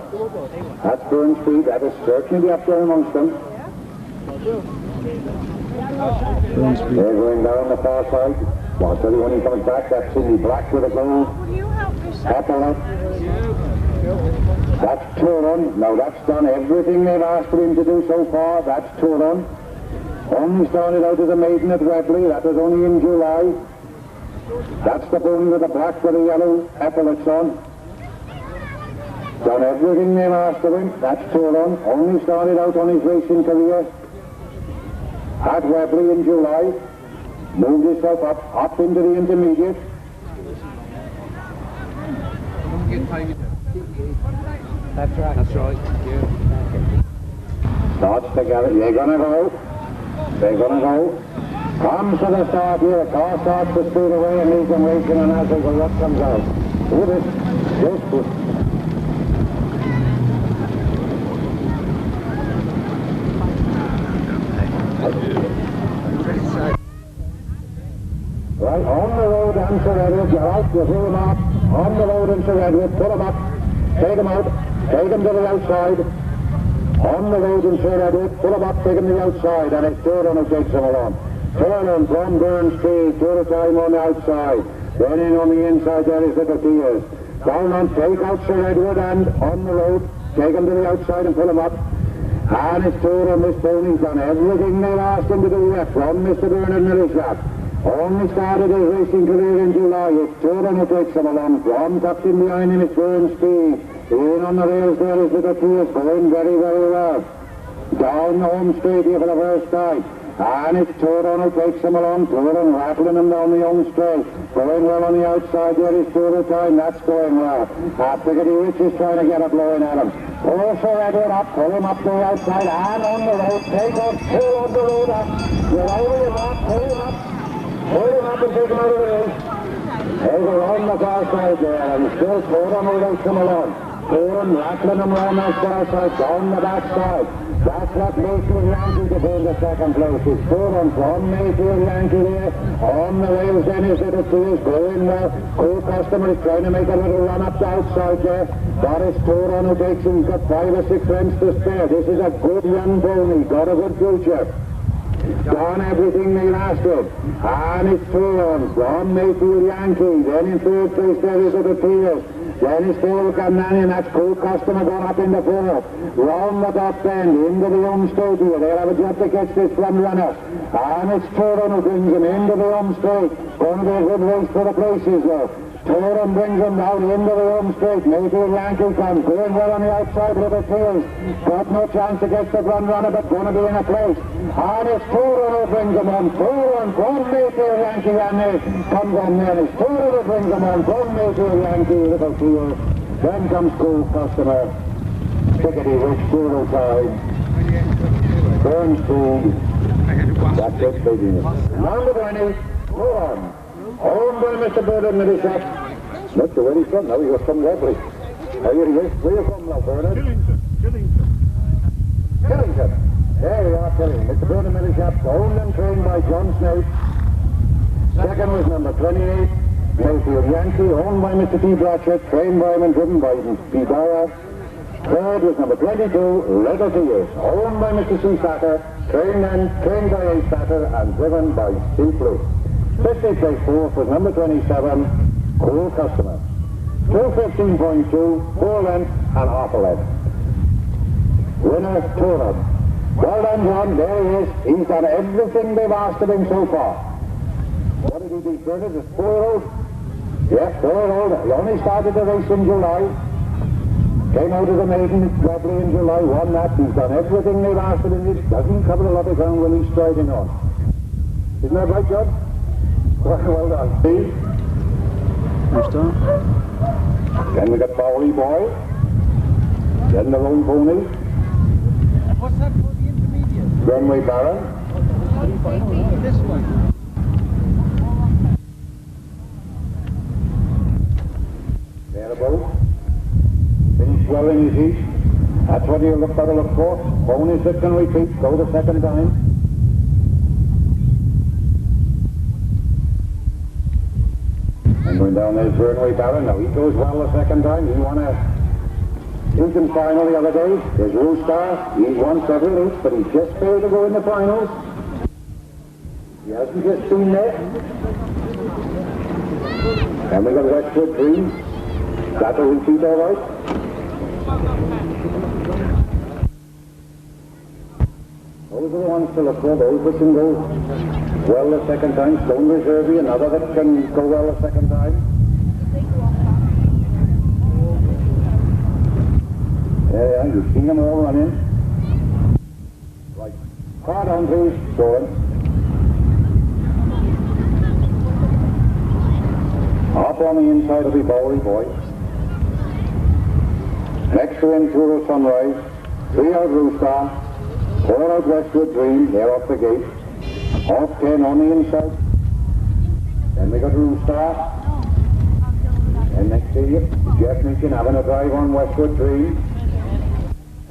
That's Burn Speed. That will certainly be up there amongst them. They're going down the far side. Well, I'll tell you when he comes back, that's Cindy Black with a gold epaulette. That's Turon. Now that's done everything they've asked for him to do so far. That's Turon. Only started out as a maiden at Webley. That was only in July. That's the pony with the black with the yellow epaulettes on. Done everything they've asked of him. That's Turon. Only started out on his racing career at Webley in July. Moved himself up into the intermediate. That's right. That's right. Yeah. Starts together. You're gonna go. They're gonna go. Comes to the start here. Car starts to speed away and leaves them racing, and as they go, what comes out? With it. Just put. Right, on the road into Redwood, you're out, you throw them up. On the road into Redwood, put them up, take them out, take them to the outside. On the road into Redwood, put them up, take them to the outside, and it's Jordan who takes them along. Jordan from Burn Street, to the time on the outside. Then in on the inside there is Little Tears. Down on, take out Sir Redwood, and on the road, take them to the outside and pull them up. And it's Jordan, this pony's done everything they've asked him to do yet from Mr. Bernard Millishap. Only started his racing career in July. It's Jordan who takes him along. From tucked in behind him, it's Burn Speed. In on the rails there is Little Tears, going very, very well. Down the home straight here for the first time. And it's Jordan who takes him along. Jordan rattling him down the home straight. Going well on the outside there is Jordan time. That's going well. Piggity Rich is trying to get a blowing at him. Also Edward up, pull him up to the outside and on the road. Take off, pull on the road up. You're over your mark, pull him up. Pull him up and take him out of the race. They go on the far side there, and still Jordan will take him along. Jordan rattling him around that far side, down the back side. That's what Mayfield Yankee to hold the second place. It's Jordan from Mayfield Yankee there. On the rails then is Little Tears, going well. Cool Customer is trying to make a little run up the outside there. But it's Jordan who takes him. He's got 5 or 6 lengths to spare. This is a good young pony, got a good future. Done everything they asked him. And it's Jordan from Mayfield Yankee. Then in third place there is Little Tears. Then it's Paul Canani, and that's Cool Customer going up in the fourth. Round the top end, into the home straight here. They'll have a job to catch this front runner. And it's Jordan who brings him into the home straight. Going to be a good race for the places though. Jordan brings him down into the home straight. Mayfield Yankee comes, going well on the outside, Little Tears. Got no chance to catch the front runner, but going to be in a place. And it's Jordan who brings him on. Jordan from Mayfield Yankee, and they comes on there. It's Jordan who brings him on from Mayfield Yankee, Little Tears. Then comes Cool Customer. Piggity Rich, Zero Tide. Burn Speed. That's it, baby. Number 20, go on. Home by Mr. Bernard Millishap. Not sure where he's from now, he was from Webley. Here he is. Where are you from now, Bernard? Killington. There you are, Killington. Mr. Bernard Millishap, owned and trained by John Snape. Second was number 28, Mayfield Yankee, owned by Mr. T. Bratchett, trained by him and driven by P. Dyer. Third was number 22, Little Tears, owned by Mr. C. Sacker, trained by A. Sacker and driven by C. Fluke. 50th place fourth was number 27, Cool Customer. 2:15.2, 4 lengths and half a length. Winner, Jordan. Well done, John. There he is. He's done everything they've asked of him so far. What did he beat, Bernard? A 4-year-old? Yeah, 4-year-old. He only started the race in July. Came out as a maiden probably in July, won that. He's done everything they've asked of him. He doesn't cover a lot of ground when he's striding on. Isn't that right, John? Well done. See? First time. Then we got Bowery Boy. Then the Lone Pony. What's that for the intermediate? Runway Baron. This one. Thereabout. Finished well in his heat. That's what you've got to look for. Ponies that can repeat. Go the second time. And going down there's Runway Baron. Now he goes well the second time. He won a Hilton final the other day. There's Rooster. He won several heats, but he just failed to go in the finals. He hasn't just been there. And we got Westwood Dream. That'll repeat all right. Those are the ones to look for. Those that can go well the second time. Stone Reserve, another that can go well the second time. Yeah, you've seen them all running. Right. Hard on, please. Going. Up on the inside will be Bowery Boy. Next to Enduro Sunrise. 3 out Rooster. 4 out Westwood Dream, they're off the gate. Off 10 on the inside. Then we got Rooster. And next to you, Jeff Mitchin having a drive on Westwood Dream.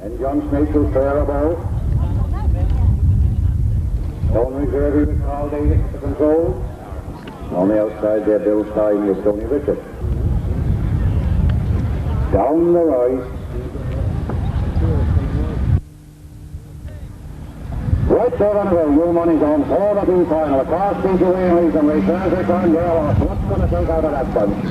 And John Smith will clear a ball. Stone Reserve with Carl Davis to control. On the outside there, Bill Stein with Tony Richard. Down the rise. Right there on the road, your money's on for the two final. The car speeds away and leaves them race. As they turn there off, what's going to take out of that bunch?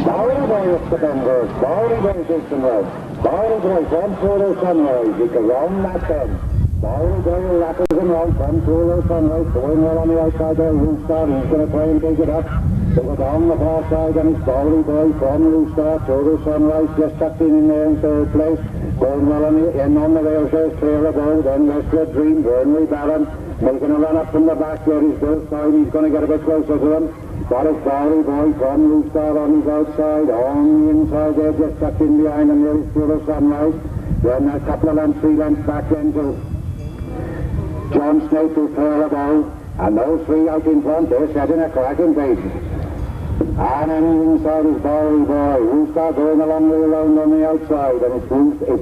Bowery Boy up the bend first. Bowery Boy takes them road. Bowery Boy from Polo Sunrise. He can round that bend. Bowery Boy will rattles him round from Polo Sunrise. Going well on the outside there, Rooster. He's going to try and take it up. They go down the far side and it's Bowery Boy from Rooster. Polo Sunrise just tucked in there in third place. Going well on the end on the rails there's clear above. Then Westwood Dream, Burnley Baron. Making a run up from the back there is Bill Stein. He's going to get a bit closer to them. That is Bowery Boy from Rooster on his outside. On the inside there, just tucked in behind him there is Puro Sunrise. Then a couple of lengths, 3 lengths back then to John Snake to clear above. And those 3 out in front, they're setting a cracking pace. And then inside is Bowery Boy. Rooster going a long way around on the outside. And it's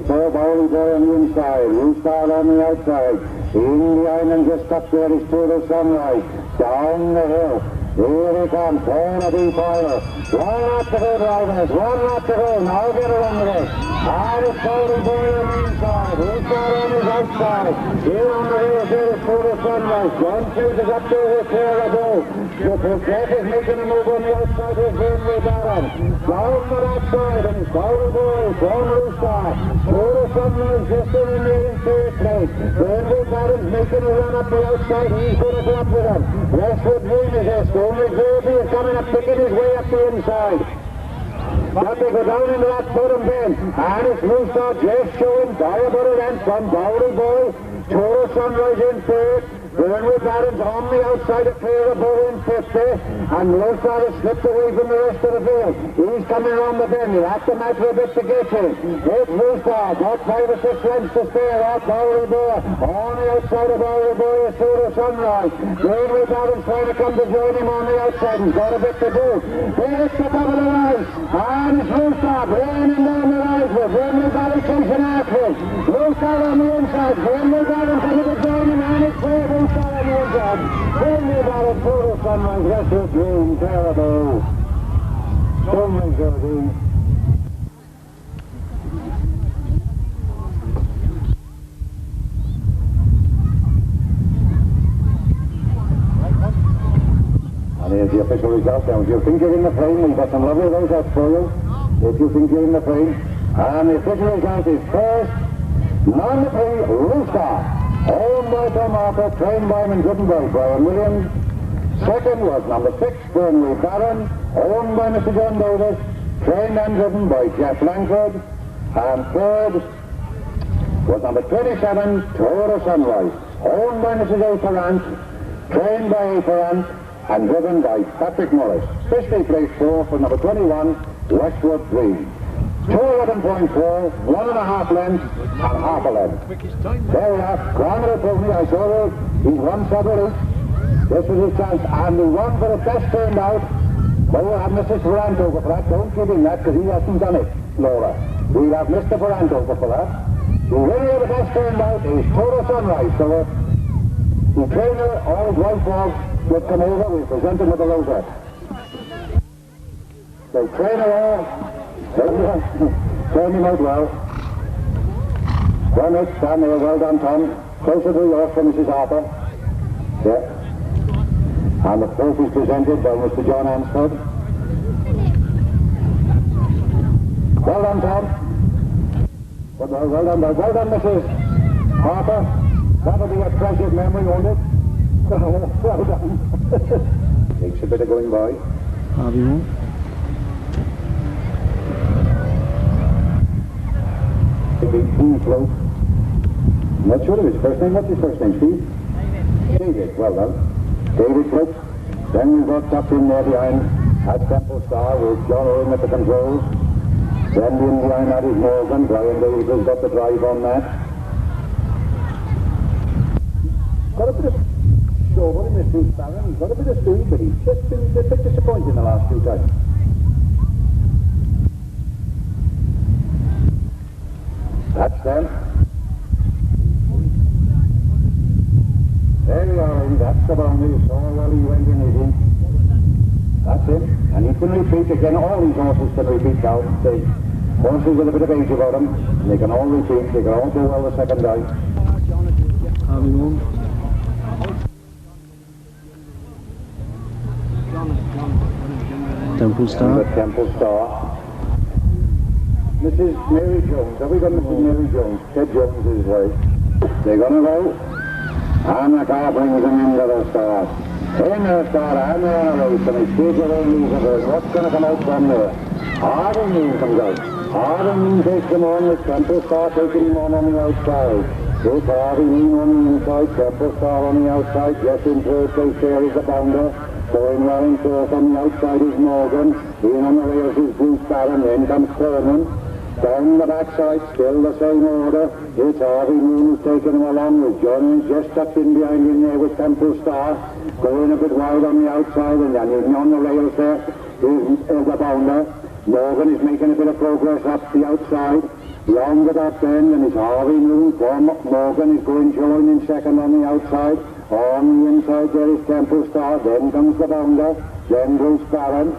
poor Bowery Boy on the inside. Rooster on the outside. In behind and just up there is Puro Sunrise. Down the hill. Here he comes, for the defiler. 1 lap to go, drivers. 1 lap to go. Now get around the race. And it's Bowery Boy on the inside. Rooster on his outside. Here on the hill, there is Puro Sunrise. John Chase is up there with clear above. The Jeff is making a move on the outside of Burnley Baron. Down to that side, and it's Bowery Boy from Rooster. Puro Sunrise just in third place. Burnley Baron's making a run up the outside. He's going to go up with him. Westwood Dream is there. Stone Reserve is coming up, picking his way up the inside. But they go down into that bottom bend. And it's Rooster just showing by about a length from Bowery Boy. Puro Sunrise in third. Burnley Baron's on the outside of clear above in 50, and Rooster has slipped away from the rest of the field. He's coming around the bend. He'll have to match a bit to get him. It's Rooster, got 5 or 6 lengths to spare off Bowery Boy. On the outside of Bowery Boy is Puro Sunrise. Burnley Baron's trying to come to join him on the outside. He's got a bit to do. There's the top of the rise, and it's Rooster bringing him down the rise with Burnley Baron chasing after him. Rooster on the inside. Burnley Baron coming to join him, and it's clear. Burnley Baron, Puro Sunrise, Westwood Dream, terrible. Stone Reserve. And here's the official result now. If you think you're in the frame, we've got some lovely results for you. If you think you're in the frame. And the official result is first, number 3, Rooster. Owned by Tom Harper, trained by him and driven by Brian Williams. Second was number 6, Burnley Baron, owned by Mr. John Davis, trained and driven by Jeff Langford. And third was number 27, Puro Sunrise, owned by Mrs. A. Ferrant, trained by A. Ferrant, and driven by Patrick Morris. Officially placed 4 for number 21, Westwood Dream. 211.4, 1.5 lengths, and half a length. There we are. Granada told me, I saw it. He's won several each. This was his chance. And the one for the best turned out, well, we'll have Mrs. Ferrant over for that. Don't give him that, because he hasn't done it, Laura. We'll have Mr. Ferrant over for that. The winner of the best turned out is Puro Sunrise. So the trainer, all his wife will come over. We'll present him with a rosette. So trainer all. Turn him out well. One it, stand there, well done, Tom. Closer to yours for Mrs. Harper. Yeah. And the fourth is presented by Mr. John Ansford. Well done, Tom. Well done, Mrs. Harper. That'll be a treasured memory, won't it? Well done. Takes a bit of going by. Harvey Moore. Float. I'm not sure of his first name. What's his first name, Steve? David. Well done. David Float. Then we've got tucked in there behind at Temple Star with John Owen at the controls. Then in behind that is Morgan. Brian Davis has got the drive on that. got a bit of shoulder in this Bruce Barron. He's got a bit of speed, but he's just been a bit disappointing the last few times. That's them. There we are, that's the boundary. So well he went in, is he? That's it. And he can repeat again. All these horses can repeat now. They horses with a bit of age about them. They can all repeat. They can all do well the second time. Harvey Moon. Temple Star. Temple Star. Mrs. Mary Jones. Have we got Mrs. Mary Jones? Ted Jones is right. They're going to go. And the car brings them into the start. In the start, and they're on a race, and it's Peter O'Leary. What's going to come out from there? Harvey Moon comes out. Harvey Moon takes him on with Temple Star taking him on the outside. It's Harvey Moon on the inside, Temple Star on the outside. Yes, in third place there is the bounder. Going well in fourth on the outside is Morgan. In on the rails is Bruce Barron. Then comes Coleman. Down the backside, still the same order. It's Harvey Moon who's taking him along with John. He's just tucked in behind him there with Temple Star. Going a bit wide on the outside, and then even on the rails there is the bounder. Morgan is making a bit of progress up the outside. Round the top end, and it's Harvey Moon. Morgan is going join in second on the outside. On the inside there is Temple Star. Then comes the bounder. Then Bruce Barron.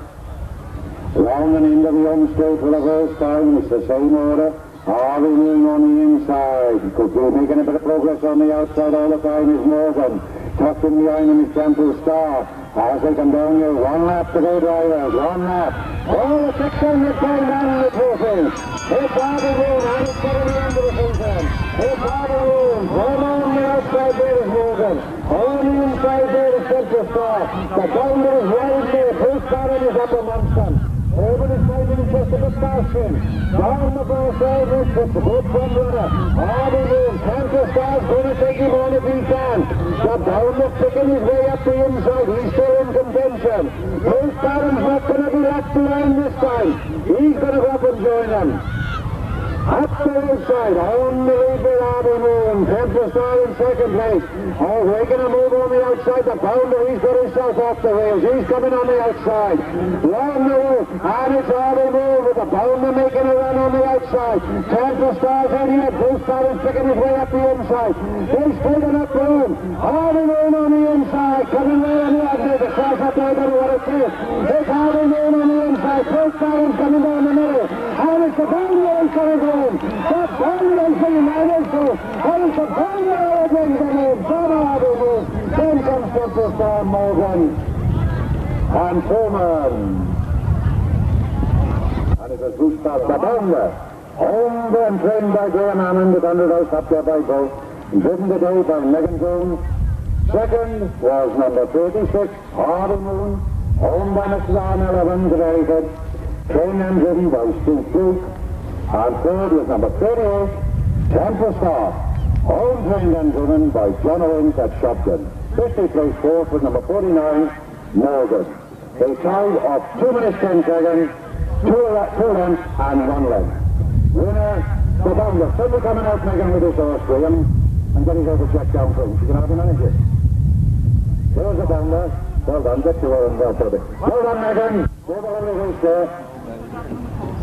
Round and into the home straight for the first time. It's the same order. Harvey Moon on the inside. Could be making a bit of progress on the outside all the time is Morgan. Tucked in behind him is Temple Star. As they come down here, 1 lap to go, drivers, 1 lap. Oh, the 600 going down in the trophy. It's Harvey Moon, and it's getting the end of the season. It's Harvey Moon. One on the outside there is Morgan. On the inside there is Temple Star. The bounder is right there. Bruce Barron is up amongst them. Over the side is just a bit past him. Down the far side is just a good front runner. Harvey Moon, Temple Star's going to take him on if he can. The bounder picking his way up the inside. He's still in contention. Bruce Barron's not going to be left behind this time. He's going to go up and join them. Up the outside, on the lead with Harvey Moon. Temple Star in second place. Oh, we're going to move on the outside. The bounder, he's got himself off the rails. He's coming on the outside. Long the road, and it's Harvey Moon with the bounder making a run on the outside. Temple Star's in here. Bruce Barron's picking his way up the inside. He's taking up room. Harvey Moon on the inside. Coming right on the outside. The cross up there, I don't know what it is. It's Harvey Moon on the inside. Bruce Barron's coming down the middle. And it's the bounder who's coming home. The bounder is being added to. And it's the bounder who brings them in. From Harvey Moon. Then comes Temple Star, Morgan. And Coleman. And it was Bruce Barron. The bounder. Owned and trained by Graham Hammond at 100 House up there by both. Driven today by Megan Jones. Second was number 36, Harvey Moon. Owned by Mrs. Arnell Evans of Hereford. Trained and driven by Steve Fluke. And third was number 38, Temple Star. Owned, trained and driven by John Owens at Shopton. 50th place fourth was number 49, Morgan. A time of 2 minutes 10 seconds, 2 lengths and 1 length. Winner, the bounder. Somebody coming out Megan with his horse, Graham, and get his over checked down for him. You can have him manage it. There's the bounder. Well done, get to her and well done. Well done, Megan. Go the lovely race there.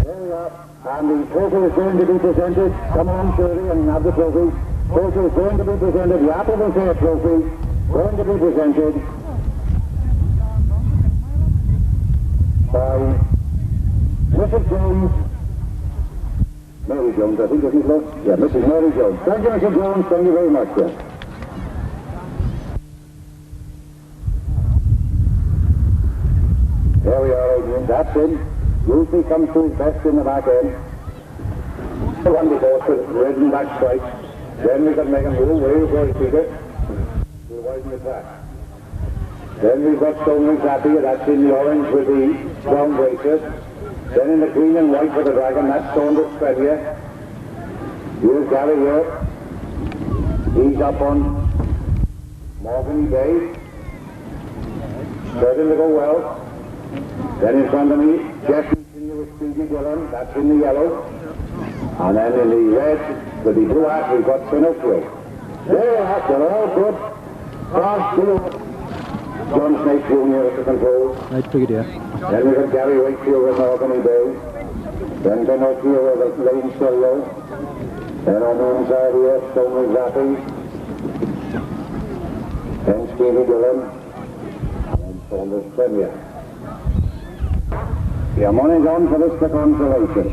There we are. And the trophy is going to be presented. Come on, Shirley, and have the trophy. Trophy is going to be presented. The Apple Fair trophy going to be presented by Mrs. Jones. Mary Jones, I think, isn't it, love? Yeah, Mrs. Mary Jones. Thank you, Mrs. Jones. Thank you very much, sir. There we are, Adrian. That's him. Usually comes to his best in the back end. The one before with red and black stripes. Then we can make him move way before he Peter. We'll widen the track. Then we've got Stonewall Zappy, that's in the orange with the brown braces. Then in the green and white with the dragon, that's Saunders Premier. Here's Gary here. He's up on Morgan Bay. Starting to go well. Then in front of me, Jeff with Speedy Dillon, that's in the yellow. And then in the red, with the blue hat, we've got Pinocchio. There, they're all good. Cross field. John Snake Jr. at the control. Right Brigadier. Then we got Gary Wakefield in Albany Bay. Then Pinocchio with the lane still low. Then on the inside here, Stoney Zappy. Then Stevie Dillon. And then Saunders Premier. Your money's on for this, the consolation.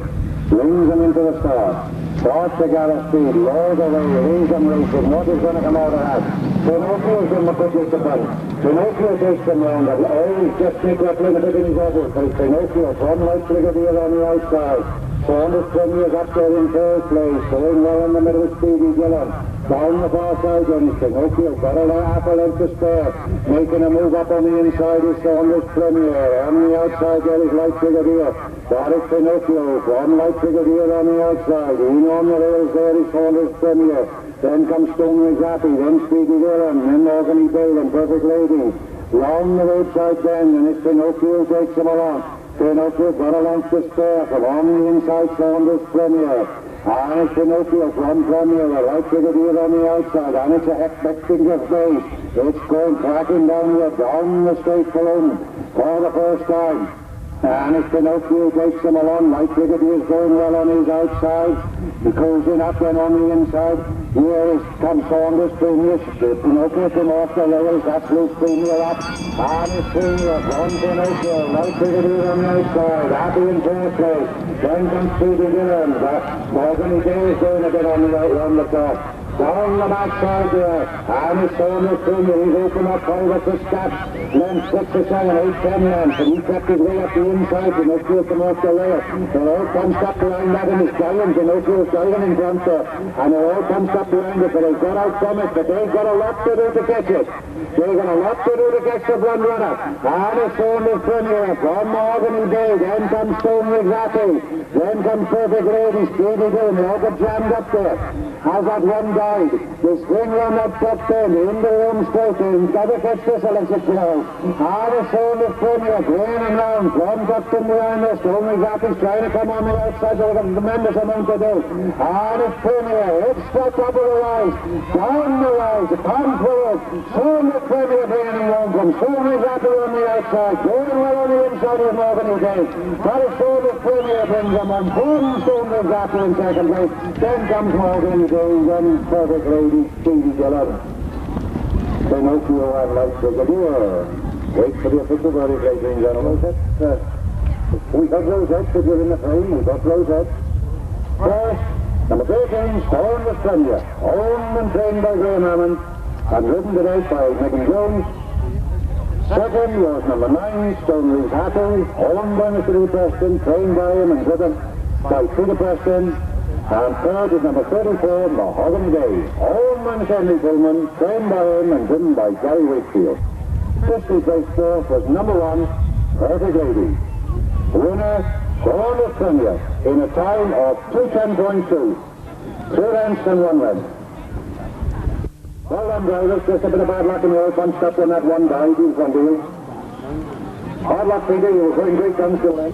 Brings them into the start. Starts to gather speed, lowers away, leaves them racing. What is going to come out of that? Pinocchio's in the quickest of them. Pinocchio takes them round. He's just sneaked up a bit in his elbows. Pinocchio from Light Brigadier on the outside. Saunders Premier's up there in third place. Going well in the middle of Speedy Dillon. Down the far side then Pinocchio. Got a half a length to spare. Making a move up on the inside is Saunders Premier. On the outside there is Light Brigadier. That is Pinocchio. From Light Brigadier on the outside. In on the rails there is Saunders Premier. Then comes Stoney Zappy. Then Speedy Dillon. Then Albany Bay and Perfect Lady. Round the roadside bend and it's Pinocchio takes them along. Pinocchio got a length to spare from on the inside Saunders Premier. And it's Pinocchio from Premier, the Light Brigadier on the outside, and it's a hectic finger face. It's going cracking down the straight balloon for the first time. And it's Pinocchio takes him along. Light Brigadier's going well on his outside. He goes in up then on the inside. Here comes Saunders Premier. Pinocchio from off the rails. That's Luke Premier up. And it's Premier from Pinocchio. Light Brigadier on the outside. Happy in fourth place. Then comes Speedy Dillon. Albany Bay is going a bit on the top. Down the backside there. And it's Saunders Premier. He's opened up 5 or 6 steps. Length 6 or 7, 8, 10 lengths. And he kept his way up the inside. Pinocchio come off the rail. They're all punched up behind that and he's driving. Pinocchio's driving in front there. And they're all punched up behind it. But they've got out from it. But they've got a lot to do to catch it. They've got a lot to do to catch the blonde runner. And it's Saunders Premier from Albany Bay. Then comes Stoney Zappy. Then comes Perfect Lady. Speedy Dillon. They all got jammed up there. Has that one died? The spring run that top bend in the home straight. He's got to catch this electric cloud. And it's Saunders Premier draining round from Dustin behind us. Stoney Zappy's trying to come on the outside. They've got a tremendous amount to do. And it's Premier. It's the top of the rise. Down the rise. Come forward. Saunders Premier draining round from Stoney Zappy on the outside. Going well on the inside of Albany Bay. That is Saunders Premier brings them on. From Saunders Zappy in second place. Then comes Albany Bay. Then Perfect Lady, Speedy Dillon. Pinocchio and Light Brigadier. Wait for the official verdict, ladies and gentlemen. We got rosettes if you're in the frame. We got rosettes. First, number 13, Saunders Premier. Owned and trained by Graham Hammond and ridden today by Megan Jones. Second was number 9, Stoney Zappy. Owned by Mr. Lee Preston, trained by him and driven by Peter Preston. And third is number 34, Mahogany Day. Owned by Mr. Henry Pullman, trained by him and driven by Gary Wakefield. 50th place fourth was number 1, Perfect Lady. Winner, Saunders Premier, in a time of 2:10.2. 2 lengths and 1 length. Well done, drivers. Just a bit of bad luck and you all punched up when that one died in front of you. Hard luck, Peter. You were going great guns till then.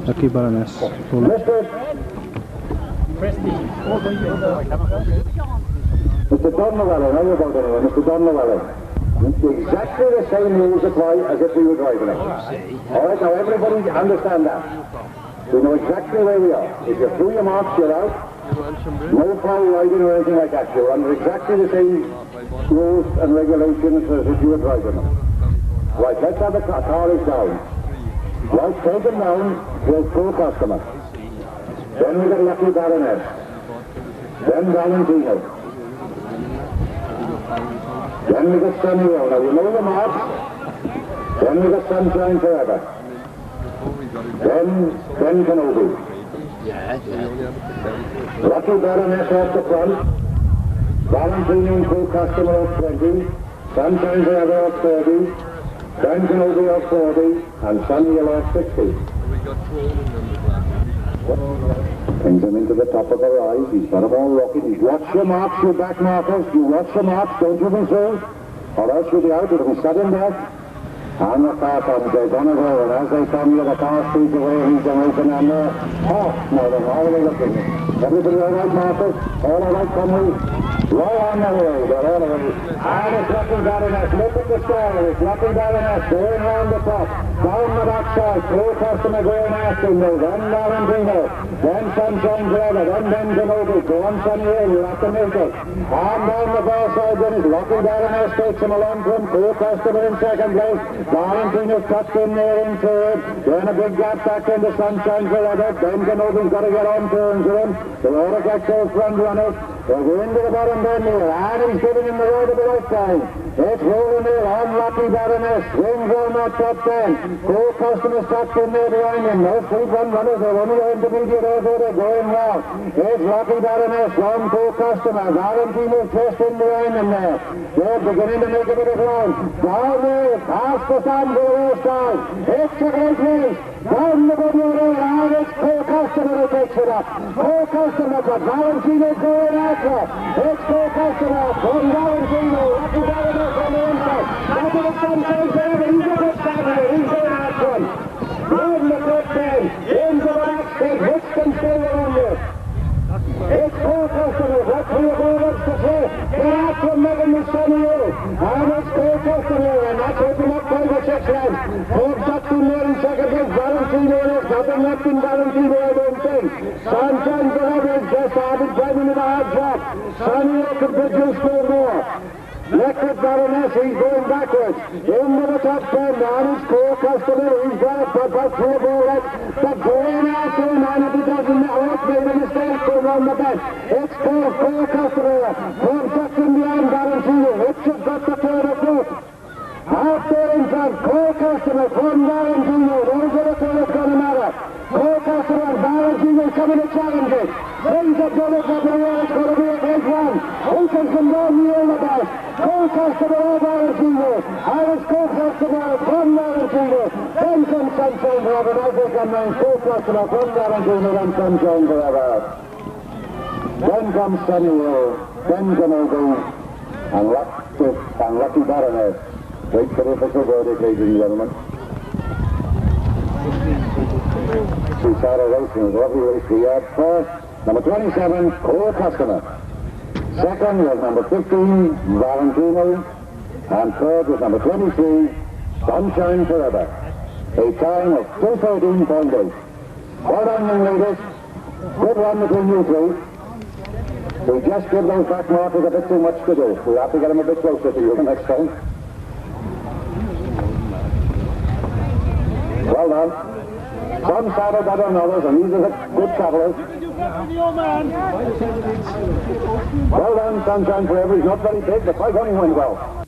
Lucky Baroness. Mr. Don Llewellyn, how about anyone? Mr. Don Llewellyn. Exactly the same rules apply as if we were driving it. Alright, now everybody understand that. We know exactly where we are. If you're through your marks, you're out. No foul riding or anything like that. You're under exactly the same rules and regulations as if you were driving them. Right, let's have the car is down. Right, take them down, we'll full customer. Then we got Lucky Baroness. Then Valentino. Then we got Samuel. Now you know the marks. Then we got Sunshine Forever. Then Kenobi. Lucky Baroness off the front. Valentino and full customer off 20. Sunshine Forever off 30. Then Kenobi off 40, and Samuel off 60. Brings him into the top of the rise. He's got them all rocking. He's watch your marks, your back markers. You watch the marks, don't you be through? Or else you'll be out. It'll be sudden death. And the car comes. They're going to go. And as they come, the car speeds away. He's going to open and there. Oh, no, they're all the way looking. Everybody all right, Marcus? All right, Henry? Low on the way, they're all away. And it's looking Baroness. Look at the sky. It's looking Baroness going round the top. Down the backside. Clear customer going after me. Then Valentino. Then Sunshine Forever. Then Benjamin. Go on, Sunny Hill. You'll have to make it. And down the far side then is Lucky Baroness. Takes him along from clear customer in second place. Valentino's tucked in there in third. Then a big gap back into Sunshine Forever. Benjamin's got to get on turns with him. The order gets those front runners. They'll go into the bottom bend here. And he's giving him the road of the right time. It's rolling there. Unlucky Baroness. Swings on that top 10. Four customers tucked in there behind him. Those three front runners are only intermediate over there going well. It's Lucky Baroness. One four customer. Valentino's just in behind him there. They're beginning to make a bit of ground. Down there. Past the stand for the race time. It's a great race. Down the good road. And it's four customer who takes it up. Four customer. But Valentino's going after. It's four customer. From Valentino. Lucky Baroness on the inside. Back to the Sunshine Forever. He's a good Saturday. He's going after him. Round the top 10. Into the backstage. Which can stay around this. It's four customers. That's who wants to play. Get out from Megan the Sunny Hill. And it's four customers. And that's opened up 5 or 6 lengths. Forbes up in there in second place. Valentino is nothing left in Valentino, I don't think. Sunshine Forever is just started driving with a hard track. Sunny Hill could produce no more. Liquid Baroness, he's going backwards. Into the top 10, down his four customer. He's got it, but 3 more left. But going after him, and if he doesn't know it, made a mistake going on the bench. It's four customer. Four tucked in behind Valentino. Richard's got the third of foot. Out there in front, four customer from Valentino. Those are the two that's going to matter. Four customer, Valentino coming to challenge it. Brings a bullet up in the air. It's going to be a great one. Opens them down the air about. Four customer of Valentino. Irish four customer from Valentino. Then comes Sunshine Forever. I think I'm nine. Four customer from Valentino. Then Sunshine Forever. Then comes Sunny Hill. Then Ganogo. And Lucky Baroness. Wait for the official verdict, ladies and gentlemen. Two-sided racing is lovely race. We had first, number 27, Core Customer. Second was number 15, Valentino. And third was number 23, Sunshine Forever. A time of 2:13.8. Well done, young ladies. Good run between you three. We just give those back markers a bit too much to do. We'll have to get them a bit closer to you the next time. Well done. Some saddle better than others, and these are the good travellers. Well done, Sunshine Forever. He's not very big, the fight only went well.